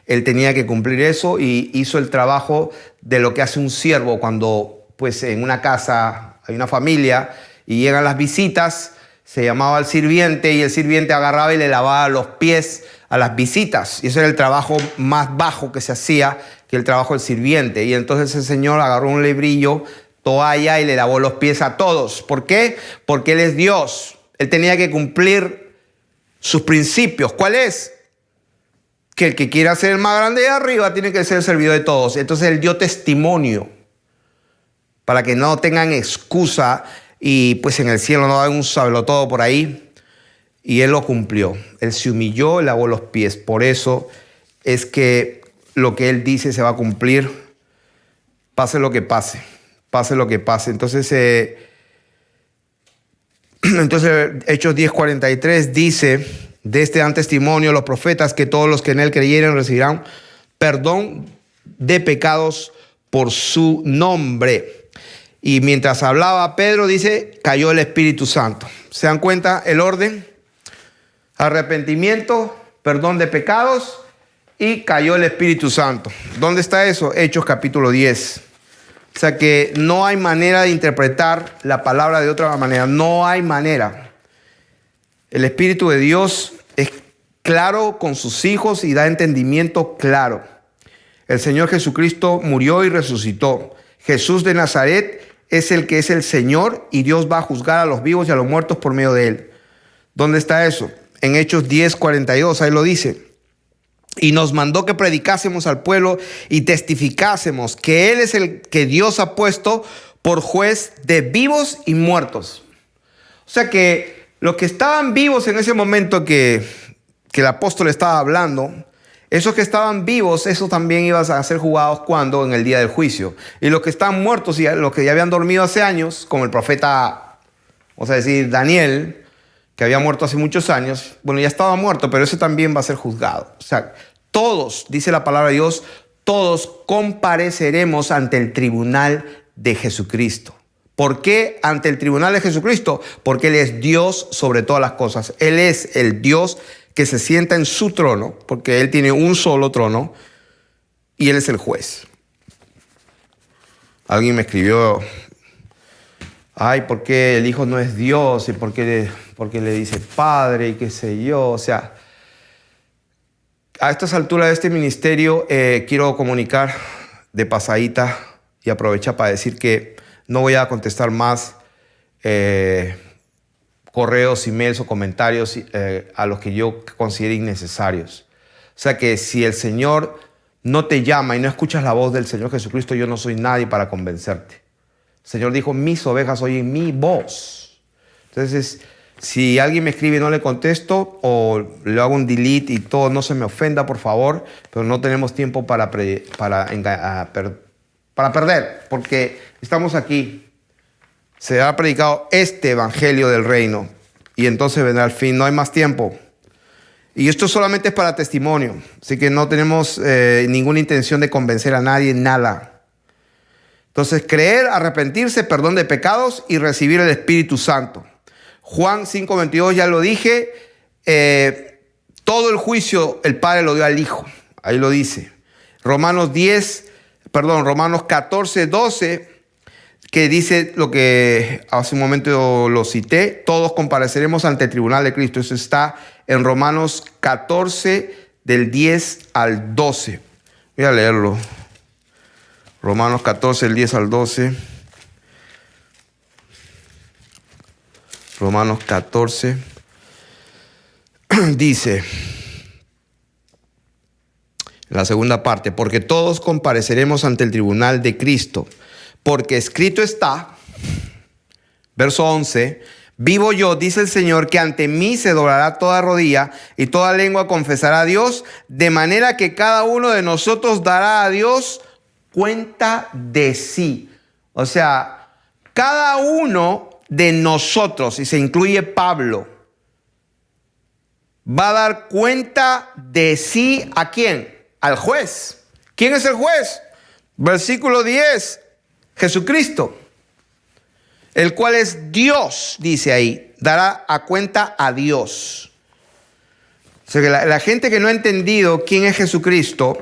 Él tenía que cumplir eso y hizo el trabajo de lo que hace un siervo cuando pues en una casa hay una familia y llegan las visitas. Se llamaba al sirviente y el sirviente agarraba y le lavaba los pies a las visitas. Y ese era el trabajo más bajo que se hacía, que el trabajo del sirviente. Y entonces el Señor agarró un lebrillo, toalla y le lavó los pies a todos. ¿Por qué? Porque Él es Dios. Él tenía que cumplir sus principios. ¿Cuál es? Que el que quiera ser el más grande de arriba tiene que ser el servidor de todos. Entonces Él dio testimonio para que no tengan excusa y pues en el cielo no hay un sabelotodo por ahí. Y Él lo cumplió. Él se humilló y lavó los pies. Por eso es que lo que Él dice se va a cumplir, pase lo que pase. Pase lo que pase. Entonces Hechos 10:43 dice: de este dan testimonio los profetas que todos los que en Él creyeren recibirán perdón de pecados por su nombre. Y mientras hablaba Pedro, dice, cayó el Espíritu Santo. ¿Se dan cuenta el orden? Arrepentimiento, perdón de pecados y cayó el Espíritu Santo. ¿Dónde está eso? Hechos capítulo 10. O sea que no hay manera de interpretar la palabra de otra manera. No hay manera. El Espíritu de Dios es claro con sus hijos y da entendimiento claro. El Señor Jesucristo murió y resucitó. Jesús de Nazaret es el que es el Señor y Dios va a juzgar a los vivos y a los muertos por medio de Él. ¿Dónde está eso? En Hechos 10:42, ahí lo dice. Y nos mandó que predicásemos al pueblo y testificásemos que Él es el que Dios ha puesto por juez de vivos y muertos. O sea que los que estaban vivos en ese momento que el apóstol estaba hablando, esos que estaban vivos, esos también iban a ser juzgados cuando en el día del juicio. Y los que están muertos y los que ya habían dormido hace años, como el profeta, vamos a decir, Daniel, que había muerto hace muchos años, bueno, ya estaba muerto, pero ese también va a ser juzgado. O sea, todos, dice la palabra de Dios, todos compareceremos ante el tribunal de Jesucristo. ¿Por qué ante el tribunal de Jesucristo? Porque Él es Dios sobre todas las cosas. Él es el Dios que se sienta en su trono, porque Él tiene un solo trono, y Él es el juez. Alguien me escribió, ay, ¿por qué el Hijo no es Dios? ¿Y por qué le dice Padre? Y qué sé yo. O sea, a estas alturas de este ministerio quiero comunicar de pasadita y aprovechar para decir que no voy a contestar más correos, emails o comentarios a los que yo considere innecesarios. O sea que si el Señor no te llama y no escuchas la voz del Señor Jesucristo, yo no soy nadie para convencerte. El Señor dijo, mis ovejas oyen mi voz. Entonces, si alguien me escribe y no le contesto o le hago un delete y todo, no se me ofenda, por favor, pero no tenemos tiempo para perder, porque estamos aquí. Se ha predicado este evangelio del reino y entonces vendrá el fin. No hay más tiempo. Y esto solamente es para testimonio. Así que no tenemos ninguna intención de convencer a nadie, nada. Entonces, creer, arrepentirse, perdón de pecados y recibir el Espíritu Santo. Juan 5:22, ya lo dije, todo el juicio el Padre lo dio al Hijo. Ahí lo dice. Romanos 14:12, que dice lo que hace un momento lo cité: todos compareceremos ante el tribunal de Cristo. Eso está en Romanos 14, del 10 al 12. Voy a leerlo. Romanos 14, del 10 al 12. Romanos 14 dice, en la segunda parte: porque todos compareceremos ante el tribunal de Cristo, porque escrito está, verso 11, vivo yo, dice el Señor, que ante mí se doblará toda rodilla y toda lengua confesará a Dios, de manera que cada uno de nosotros dará a Dios cuenta de sí. O sea, cada uno de nosotros, y se incluye Pablo, va a dar cuenta de sí. ¿A quién? Al juez. ¿Quién es el juez? Versículo 10, Jesucristo, el cual es Dios, dice ahí, dará a cuenta a Dios. O sea que la gente que no ha entendido quién es Jesucristo,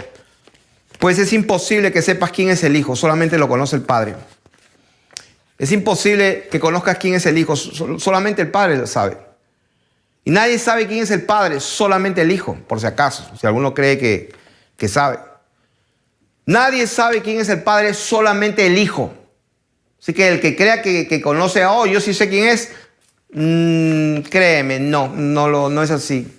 pues es imposible que sepas quién es el Hijo, solamente lo conoce el Padre. Es imposible que conozcas quién es el Hijo, solamente el Padre lo sabe. Y nadie sabe quién es el Padre, solamente el Hijo, por si acaso, si alguno cree que sabe. Nadie sabe quién es el Padre, solamente el Hijo. Así que el que crea que conoce yo sí sé quién es, créeme, no es así.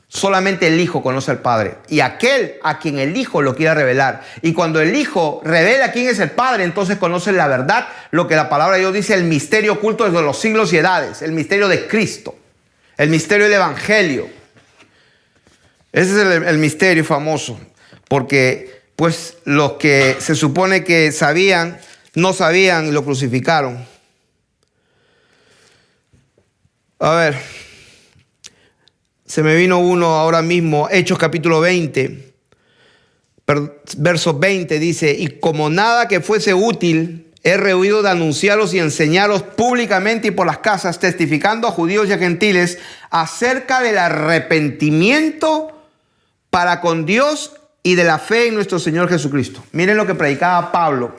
Solamente el Hijo conoce al Padre, y aquel a quien el Hijo lo quiera revelar. Y cuando el Hijo revela quién es el Padre, entonces conoce la verdad, lo que la palabra de Dios dice, el misterio oculto desde los siglos y edades, el misterio de Cristo, el misterio del Evangelio. Ese es el misterio famoso, porque pues los que se supone que sabían, no sabían y lo crucificaron. A ver, se me vino uno ahora mismo, Hechos capítulo 20, verso 20, dice: y como nada que fuese útil, he rehuido de anunciaros y enseñaros públicamente y por las casas, testificando a judíos y a gentiles acerca del arrepentimiento para con Dios y de la fe en nuestro Señor Jesucristo. Miren lo que predicaba Pablo,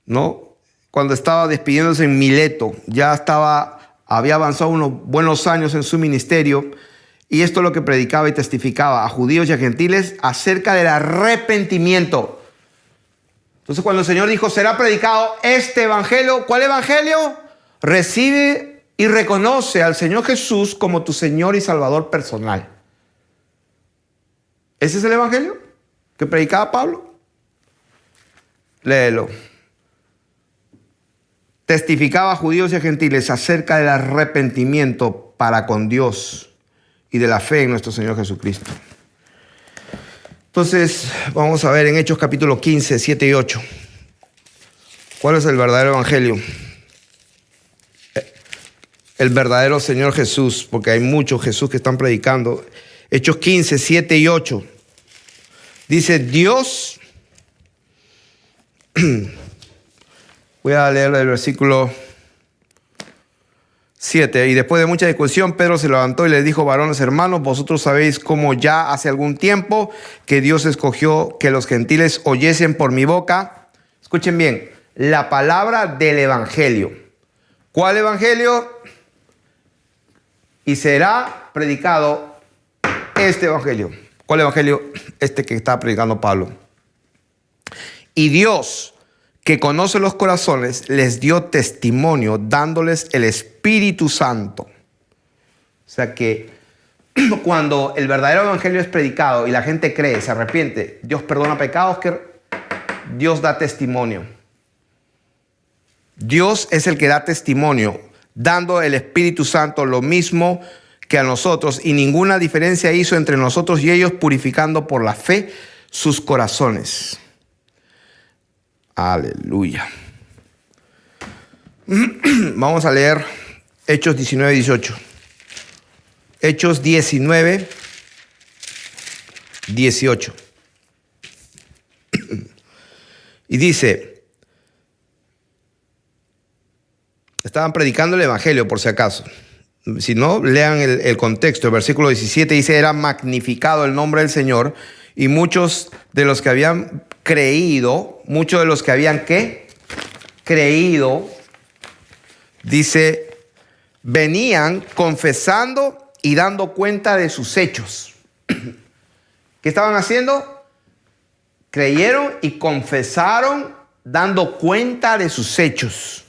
¿no? Cuando estaba despidiéndose en Mileto, había avanzado unos buenos años en su ministerio, y esto es lo que predicaba y testificaba a judíos y a gentiles acerca del arrepentimiento. Entonces, cuando el Señor dijo, será predicado este evangelio, ¿cuál evangelio? Recibe y reconoce al Señor Jesús como tu Señor y Salvador personal. ¿Ese es el evangelio que predicaba Pablo? Léelo. Testificaba a judíos y a gentiles acerca del arrepentimiento para con Dios y de la fe en nuestro Señor Jesucristo. Entonces, vamos a ver en Hechos capítulo 15, 7 y 8. ¿Cuál es el verdadero evangelio? El verdadero Señor Jesús, porque hay muchos Jesús que están predicando. Hechos 15, 7 y 8. Dice Dios... Voy a leer el versículo 7. Y después de mucha discusión, Pedro se levantó y les dijo: varones hermanos, vosotros sabéis cómo ya hace algún tiempo que Dios escogió que los gentiles oyesen por mi boca. Escuchen bien, la palabra del evangelio. ¿Cuál evangelio? Y será predicado este evangelio. ¿Cuál evangelio? Este que está predicando Pablo. Y Dios, que conoce los corazones, les dio testimonio dándoles el Espíritu Santo. O sea que cuando el verdadero evangelio es predicado y la gente cree, se arrepiente, Dios perdona pecados, que Dios da testimonio. Dios es el que da testimonio, dando el Espíritu Santo, lo mismo que a nosotros, y ninguna diferencia hizo entre nosotros y ellos, purificando por la fe sus corazones. Aleluya. Vamos a leer Hechos 19, 18. Hechos 19, 18. Y dice, estaban predicando el evangelio por si acaso. Si no, lean el contexto. El versículo 17 dice, era magnificado el nombre del Señor y muchos de los que habían creído, ¿qué? Creído, dice, venían confesando y dando cuenta de sus hechos. ¿Qué estaban haciendo? Creyeron y confesaron dando cuenta de sus hechos.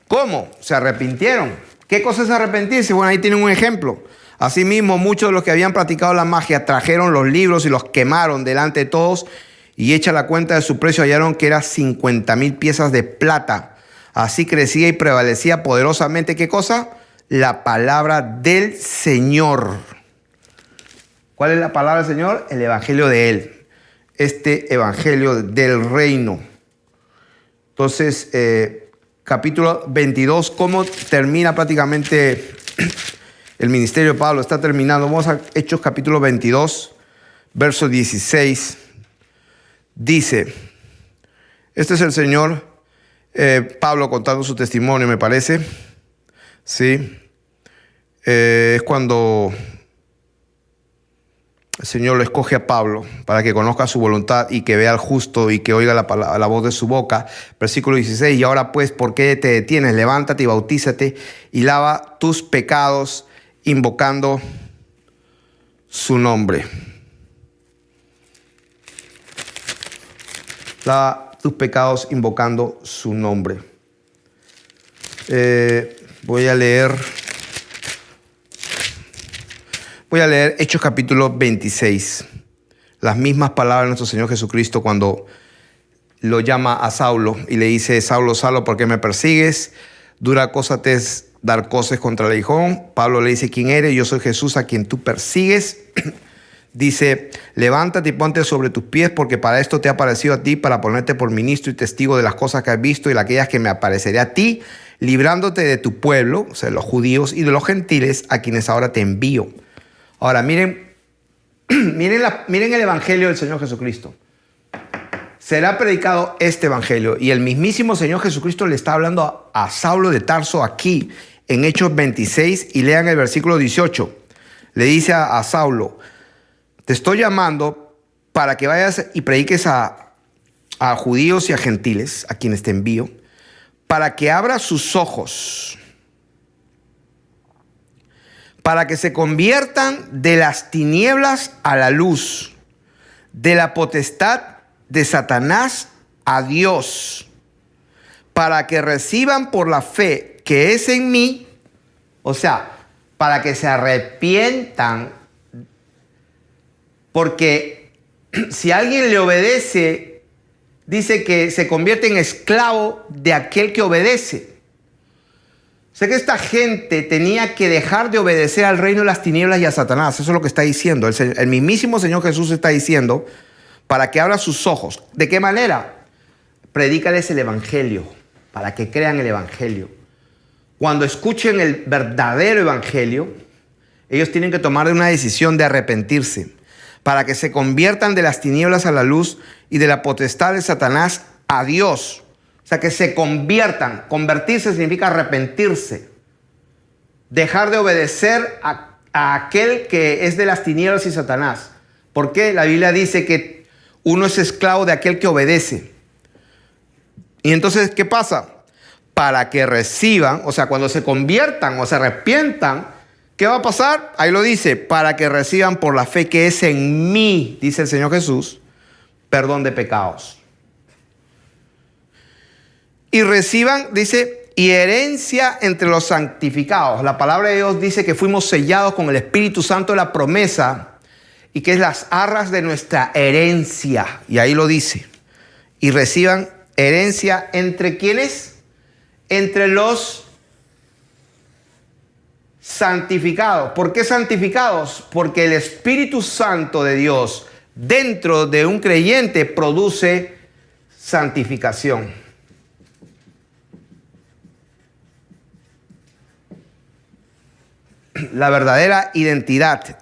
¿Cómo? Se arrepintieron. ¿Qué cosa es arrepentirse? Bueno, ahí tienen un ejemplo. Asimismo, muchos de los que habían practicado la magia trajeron los libros y los quemaron delante de todos y hecha la cuenta de su precio hallaron que era 50,000 piezas de plata. Así crecía y prevalecía poderosamente, ¿qué cosa? La palabra del Señor. ¿Cuál es la palabra del Señor? El evangelio de Él. Este evangelio del reino. Entonces, capítulo 22, ¿cómo termina prácticamente el ministerio de Pablo? Está terminando. Vamos a Hechos capítulo 22, verso 16. Dice, este es el Señor, Pablo contando su testimonio, me parece. Sí. Es cuando el Señor lo escoge a Pablo para que conozca su voluntad y que vea al justo y que oiga la voz de su boca. Versículo 16, y ahora pues, ¿por qué te detienes? Levántate y bautízate y lava tus pecados invocando su nombre. Lava tus pecados invocando su nombre. Voy a leer Hechos capítulo 26. Las mismas palabras de nuestro Señor Jesucristo cuando lo llama a Saulo y le dice, Saulo, Saulo, ¿por qué me persigues? Dura cosa te es dar cosas contra el aguijón. Pablo le dice, ¿quién eres? Yo soy Jesús a quien tú persigues. Dice, levántate y ponte sobre tus pies porque para esto te ha aparecido a ti, para ponerte por ministro y testigo de las cosas que has visto y de aquellas que me apareceré a ti, librándote de tu pueblo, o sea, los judíos y de los gentiles a quienes ahora te envío. Ahora, miren el evangelio del Señor Jesucristo. Será predicado este evangelio y el mismísimo Señor Jesucristo le está hablando a Saulo de Tarso aquí en Hechos 26 y lean el versículo 18. Le dice a Saulo, te estoy llamando para que vayas y prediques a judíos y a gentiles, a quienes te envío, para que abra sus ojos, para que se conviertan de las tinieblas a la luz, de la potestad de Satanás a Dios, para que reciban por la fe que es en mí, o sea, para que se arrepientan, porque si alguien le obedece, dice que se convierte en esclavo de aquel que obedece. Sé que esta gente tenía que dejar de obedecer al reino de las tinieblas y a Satanás. Eso es lo que está diciendo. El mismísimo Señor Jesús está diciendo para que abra sus ojos. ¿De qué manera? Predícales el evangelio, para que crean el evangelio. Cuando escuchen el verdadero evangelio, ellos tienen que tomar una decisión de arrepentirse, para que se conviertan de las tinieblas a la luz y de la potestad de Satanás a Dios. O sea, que se conviertan. Convertirse significa arrepentirse. Dejar de obedecer a aquel que es de las tinieblas y Satanás. ¿Por qué? La Biblia dice que uno es esclavo de aquel que obedece. Y entonces, ¿qué pasa? Para que reciban, o sea, cuando se conviertan o se arrepientan, ¿qué va a pasar? Ahí lo dice, para que reciban por la fe que es en mí, dice el Señor Jesús, perdón de pecados. Y reciban, dice, y herencia entre los santificados. La palabra de Dios dice que fuimos sellados con el Espíritu Santo de la promesa y que es las arras de nuestra herencia. Y ahí lo dice. Y reciban herencia entre ¿quiénes? Entre los santificados. ¿Por qué santificados? Porque el Espíritu Santo de Dios dentro de un creyente produce santificación. La verdadera identidad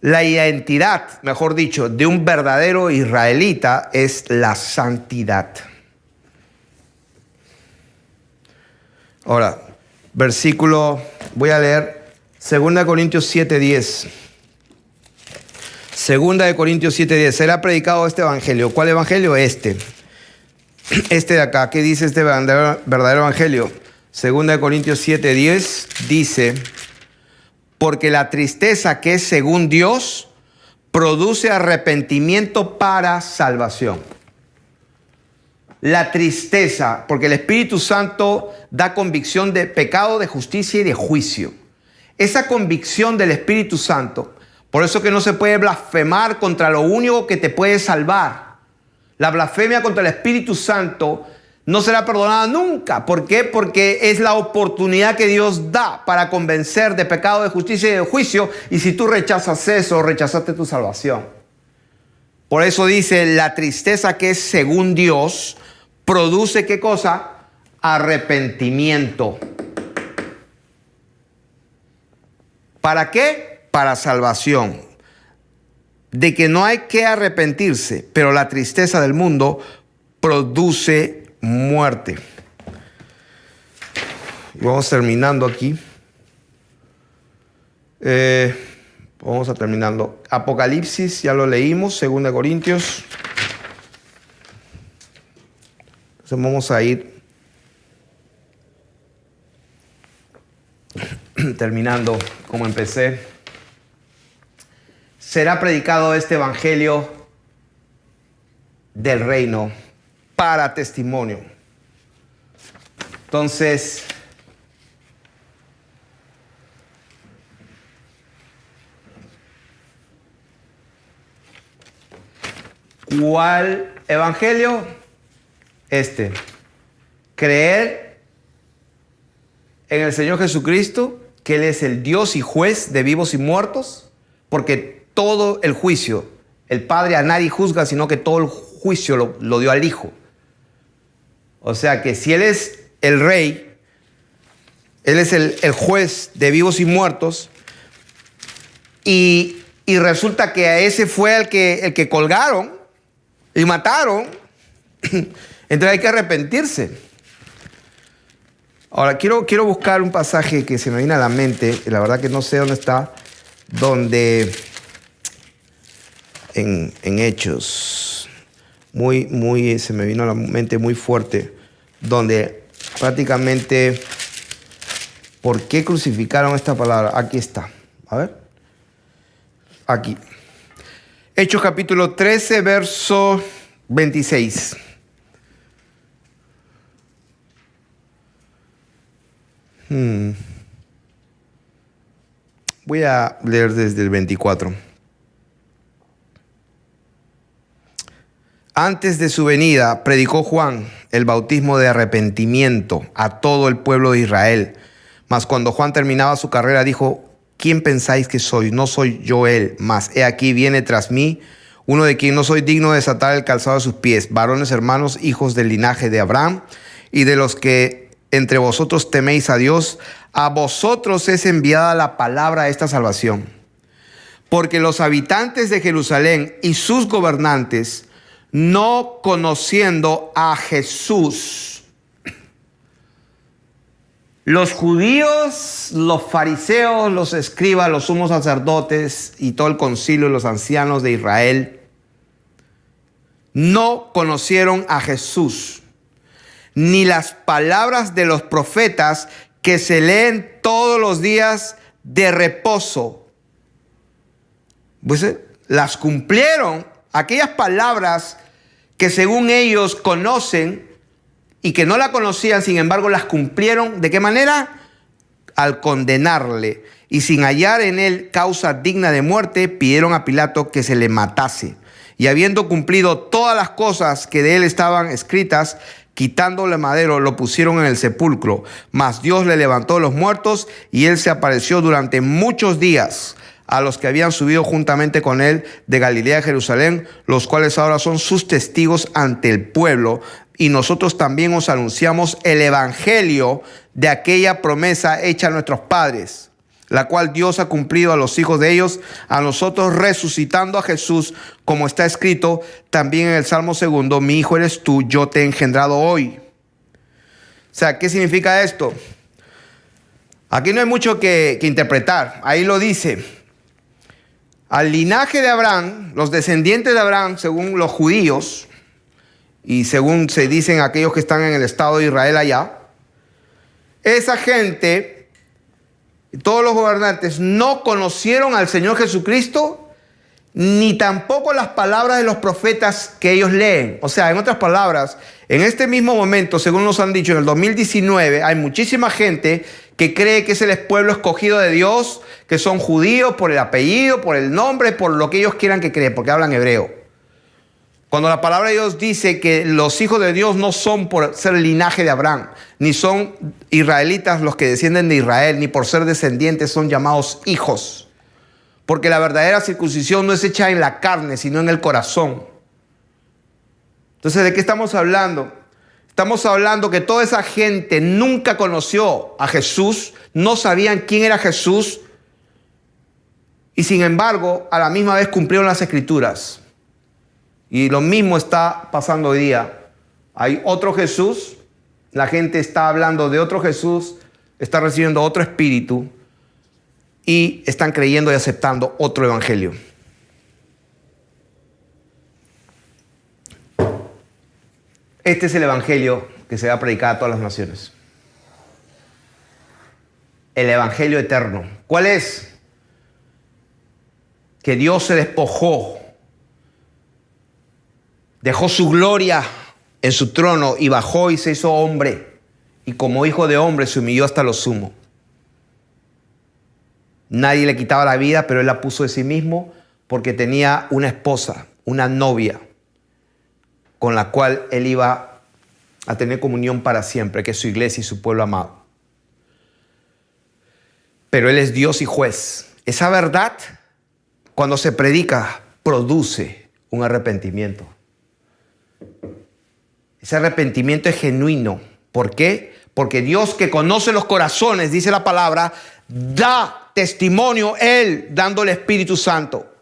La identidad, mejor dicho, de un verdadero israelita es la santidad. Ahora, voy a leer 2 Corintios 7:10. 2 Corintios 7:10. Será predicado este evangelio. ¿Cuál evangelio? Este de acá. ¿Qué dice este verdadero evangelio? 2 Corintios 7:10 dice: porque la tristeza que es según Dios produce arrepentimiento para salvación. La tristeza, porque el Espíritu Santo da convicción de pecado, de justicia y de juicio. Esa convicción del Espíritu Santo, por eso que no se puede blasfemar contra lo único que te puede salvar. La blasfemia contra el Espíritu Santo no será perdonada nunca. ¿Por qué? Porque es la oportunidad que Dios da para convencer de pecado, de justicia y de juicio. Y si tú rechazas eso, rechazaste tu salvación. Por eso dice, la tristeza que es según Dios produce, ¿qué cosa? Arrepentimiento. ¿Para qué? Para salvación. De que no hay que arrepentirse, pero la tristeza del mundo produce muerte. Y vamos terminando aquí. Vamos a terminando. Apocalipsis, ya lo leímos, 2 Corintios. Entonces vamos a ir terminando como empecé. Será predicado este evangelio del reino para testimonio. Entonces, ¿cuál evangelio? Creer en el Señor Jesucristo, que Él es el Dios y juez de vivos y muertos, porque todo el juicio, el Padre a nadie juzga, sino que todo el juicio lo dio al Hijo. O sea que si Él es el Rey, Él es el juez de vivos y muertos, y resulta que a ese fue el que colgaron y mataron, entonces hay que arrepentirse. Ahora, quiero buscar un pasaje que se me viene a la mente, la verdad que no sé dónde está, donde en Hechos, se me vino a la mente muy fuerte, donde prácticamente, ¿por qué crucificaron esta palabra? Aquí está, a ver, aquí. Hechos capítulo 13, verso 26. Voy a leer desde el 24. Antes de su venida, predicó Juan el bautismo de arrepentimiento a todo el pueblo de Israel. Mas cuando Juan terminaba su carrera, dijo: ¿quién pensáis que soy? No soy yo él, mas he aquí viene tras mí uno de quien no soy digno de desatar el calzado de sus pies. Varones hermanos, hijos del linaje de Abraham, y de los que entre vosotros teméis a Dios, a vosotros es enviada la palabra de esta salvación. Porque los habitantes de Jerusalén y sus gobernantes, no conociendo a Jesús, los judíos, los fariseos, los escribas, los sumos sacerdotes y todo el concilio y los ancianos de Israel, no conocieron a Jesús, ni las palabras de los profetas que se leen todos los días de reposo. Pues las cumplieron, aquellas palabras que según ellos conocen y que no la conocían, sin embargo las cumplieron. ¿De qué manera? Al condenarle, y sin hallar en él causa digna de muerte, pidieron a Pilato que se le matase. Y habiendo cumplido todas las cosas que de él estaban escritas, quitándole madero, lo pusieron en el sepulcro. Mas Dios le levantó de los muertos, y él se apareció durante muchos días a los que habían subido juntamente con él de Galilea a Jerusalén, los cuales ahora son sus testigos ante el pueblo. Y nosotros también os anunciamos el evangelio de aquella promesa hecha a nuestros padres, la cual Dios ha cumplido a los hijos de ellos, a nosotros resucitando a Jesús, como está escrito también en el Salmo 2, mi hijo eres tú, yo te he engendrado hoy. O sea, ¿qué significa esto? Aquí no hay mucho que interpretar. Ahí lo dice. Al linaje de Abraham, los descendientes de Abraham, según los judíos, y según se dicen aquellos que están en el Estado de Israel allá, esa gente, todos los gobernantes, no conocieron al Señor Jesucristo, ni tampoco las palabras de los profetas que ellos leen. O sea, en otras palabras, en este mismo momento, según nos han dicho, en el 2019, hay muchísima gente que cree que es el pueblo escogido de Dios, que son judíos por el apellido, por el nombre, por lo que ellos quieran que creen, porque hablan hebreo. Cuando la palabra de Dios dice que los hijos de Dios no son por ser linaje de Abraham, ni son israelitas los que descienden de Israel, ni por ser descendientes son llamados hijos. Porque la verdadera circuncisión no es hecha en la carne, sino en el corazón. Entonces, ¿de qué estamos hablando? Estamos hablando que toda esa gente nunca conoció a Jesús, no sabían quién era Jesús, y sin embargo, a la misma vez cumplieron las Escrituras. Y lo mismo está pasando hoy día. Hay otro Jesús, la gente está hablando de otro Jesús, está recibiendo otro espíritu y están creyendo y aceptando otro evangelio. Este es el evangelio que se va a predicar a todas las naciones. El evangelio eterno. ¿Cuál es? Que Dios se despojó, dejó su gloria en su trono y bajó y se hizo hombre. Y como hijo de hombre se humilló hasta lo sumo. Nadie le quitaba la vida, pero él la puso de sí mismo porque tenía una esposa, una novia, con la cual él iba a tener comunión para siempre, que es su iglesia y su pueblo amado. Pero él es Dios y juez. Esa verdad, cuando se predica, produce un arrepentimiento. Ese arrepentimiento es genuino. ¿Por qué? Porque Dios, que conoce los corazones, dice la palabra, da testimonio Él dando el Espíritu Santo.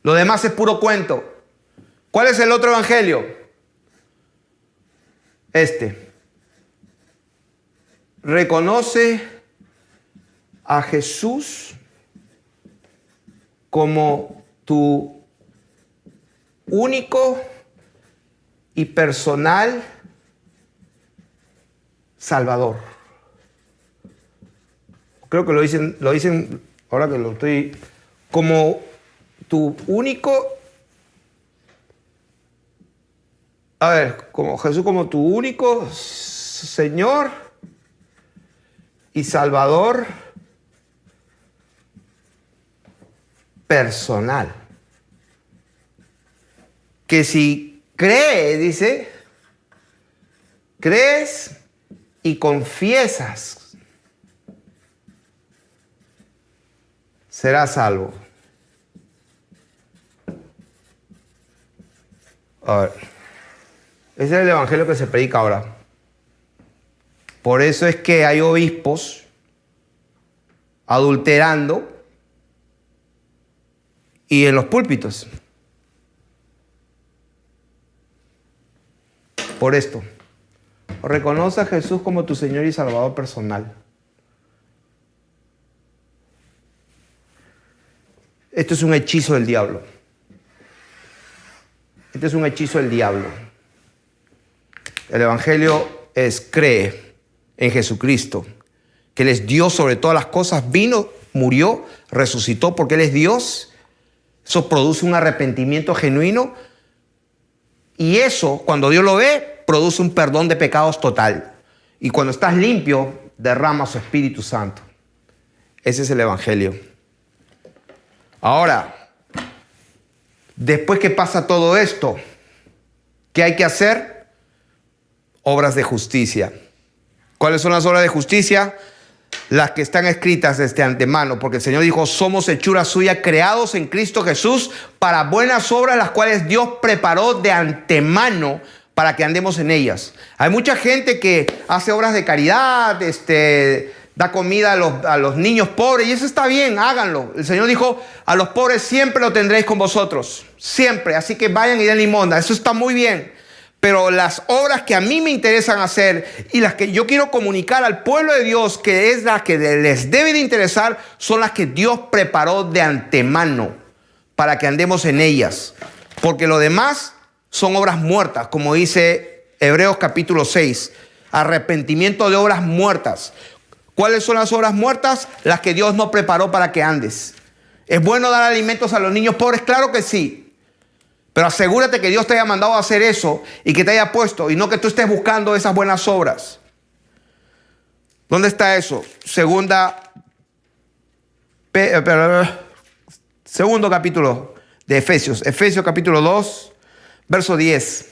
Lo demás es puro cuento. ¿Cuál es el otro evangelio? Reconoce a Jesús como tu único y personal Salvador. Creo que lo dicen ahora que lo estoy, como tu único, como Jesús, como tu único Señor y Salvador personal. Que si crees y confiesas, serás salvo. A ver, ese es el evangelio que se predica ahora. Por eso es que hay obispos adulterando y en los púlpitos. Por esto, reconoce a Jesús como tu Señor y Salvador personal. Esto es un hechizo del diablo. Este es un hechizo del diablo. El evangelio es: cree en Jesucristo, que Él es Dios sobre todas las cosas, vino, murió, resucitó porque Él es Dios. Eso produce un arrepentimiento genuino y eso, cuando Dios lo ve, produce un perdón de pecados total. Y cuando estás limpio, derrama su Espíritu Santo. Ese es el evangelio. Ahora, después que pasa todo esto, ¿qué hay que hacer? Obras de justicia. ¿Cuáles son las obras de justicia? Las que están escritas desde antemano, porque el Señor dijo: somos hechura suya, creados en Cristo Jesús para buenas obras, las cuales Dios preparó de antemano para que andemos en ellas. Hay mucha gente que hace obras de caridad, da comida a los niños pobres, y eso está bien, háganlo. El Señor dijo, a los pobres siempre lo tendréis con vosotros, siempre. Así que vayan y den limosna, eso está muy bien. Pero las obras que a mí me interesan hacer y las que yo quiero comunicar al pueblo de Dios, que es las que les debe de interesar, son las que Dios preparó de antemano para que andemos en ellas. Porque lo demás son obras muertas, como dice Hebreos capítulo 6. Arrepentimiento de obras muertas. ¿Cuáles son las obras muertas? Las que Dios no preparó para que andes. ¿Es bueno dar alimentos a los niños pobres? Claro que sí. Pero asegúrate que Dios te haya mandado a hacer eso y que te haya puesto, y no que tú estés buscando esas buenas obras. ¿Dónde está eso? Segundo capítulo de Efesios. Efesios capítulo 2, verso 10.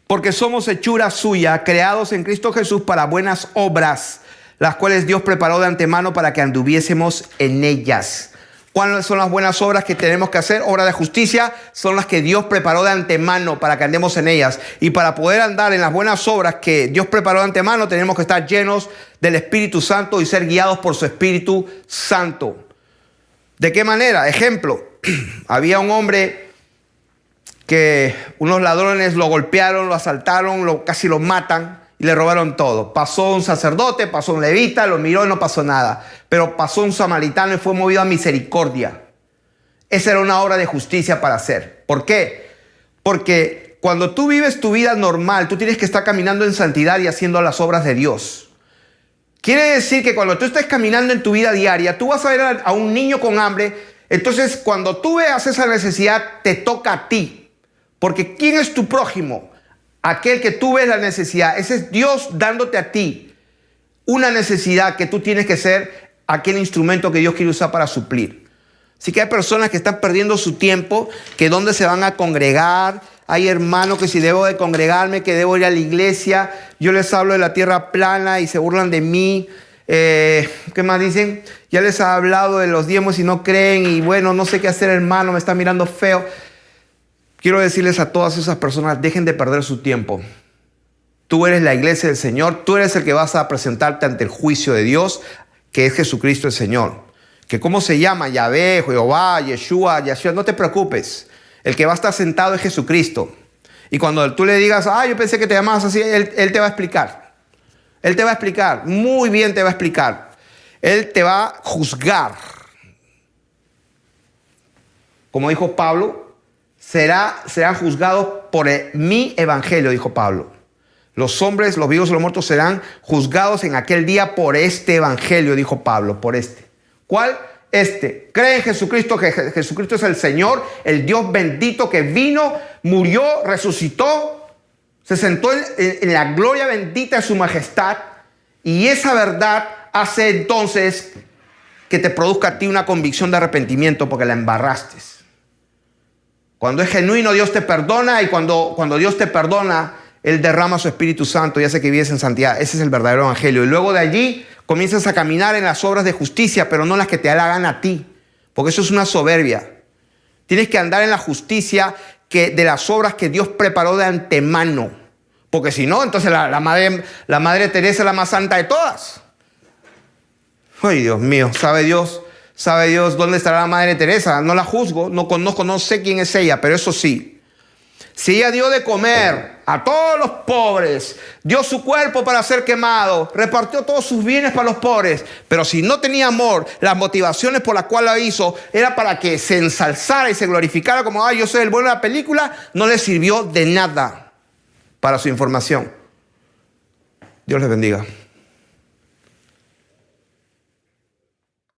Porque somos hechura suya, creados en Cristo Jesús para buenas obras, las cuales Dios preparó de antemano para que anduviésemos en ellas. ¿Cuáles son las buenas obras que tenemos que hacer? Obras de justicia son las que Dios preparó de antemano para que andemos en ellas. Y para poder andar en las buenas obras que Dios preparó de antemano, tenemos que estar llenos del Espíritu Santo y ser guiados por su Espíritu Santo. ¿De qué manera? Ejemplo, había un hombre que unos ladrones lo golpearon, lo asaltaron, casi lo matan y le robaron todo. Pasó un sacerdote, pasó un levita, lo miró y no pasó nada. Pero pasó un samaritano y fue movido a misericordia. Esa era una obra de justicia para hacer. ¿Por qué? Porque cuando tú vives tu vida normal, tú tienes que estar caminando en santidad y haciendo las obras de Dios. Quiere decir que cuando tú estés caminando en tu vida diaria, tú vas a ver a un niño con hambre. Entonces, cuando tú veas esa necesidad, te toca a ti. Porque ¿quién es tu prójimo? Aquel que tú ves la necesidad. Ese es Dios dándote a ti una necesidad que tú tienes que ser aquel instrumento que Dios quiere usar para suplir. Así que hay personas que están perdiendo su tiempo, que dónde se van a congregar. Hay hermanos que si debo de congregarme, que debo ir a la iglesia. Yo les hablo de la tierra plana y se burlan de mí. ¿Qué más dicen? Ya les he hablado de los diezmos y no creen. Y bueno, no sé qué hacer, hermano, me está mirando feo. Quiero decirles a todas esas personas, dejen de perder su tiempo. Tú eres la iglesia del Señor, tú eres el que vas a presentarte ante el juicio de Dios, que es Jesucristo el Señor. Que cómo se llama, Yahvé, Jehová, Yeshua, no te preocupes. El que va a estar sentado es Jesucristo. Y cuando tú le digas, yo pensé que te llamabas así, Él te va a explicar. Él te va a explicar, muy bien te va a explicar. Él te va a juzgar. Como dijo Pablo, serán juzgados por mi evangelio, dijo Pablo. Los hombres, los vivos y los muertos serán juzgados en aquel día por este evangelio, dijo Pablo, por este. ¿Cuál? Este. Cree en Jesucristo, que Jesucristo es el Señor, el Dios bendito que vino, murió, resucitó, se sentó en la gloria bendita de su majestad, y esa verdad hace entonces que te produzca a ti una convicción de arrepentimiento porque la embarraste. Cuando es genuino, Dios te perdona, y cuando Dios te perdona, Él derrama su Espíritu Santo y hace que vives en santidad. Ese es el verdadero evangelio. Y luego de allí comienzas a caminar en las obras de justicia, pero no las que te da la gana a ti, porque eso es una soberbia. Tienes que andar en la justicia de las obras que Dios preparó de antemano, porque si no, entonces la Madre Teresa es la más santa de todas. Ay, Dios mío, ¿sabe Dios dónde estará la Madre Teresa? No la juzgo, no conozco, no sé quién es ella, pero eso sí. Si ella dio de comer a todos los pobres, dio su cuerpo para ser quemado, repartió todos sus bienes para los pobres, pero si no tenía amor, las motivaciones por las cuales lo hizo era para que se ensalzara y se glorificara como, yo soy el bueno de la película, no le sirvió de nada para su información. Dios les bendiga.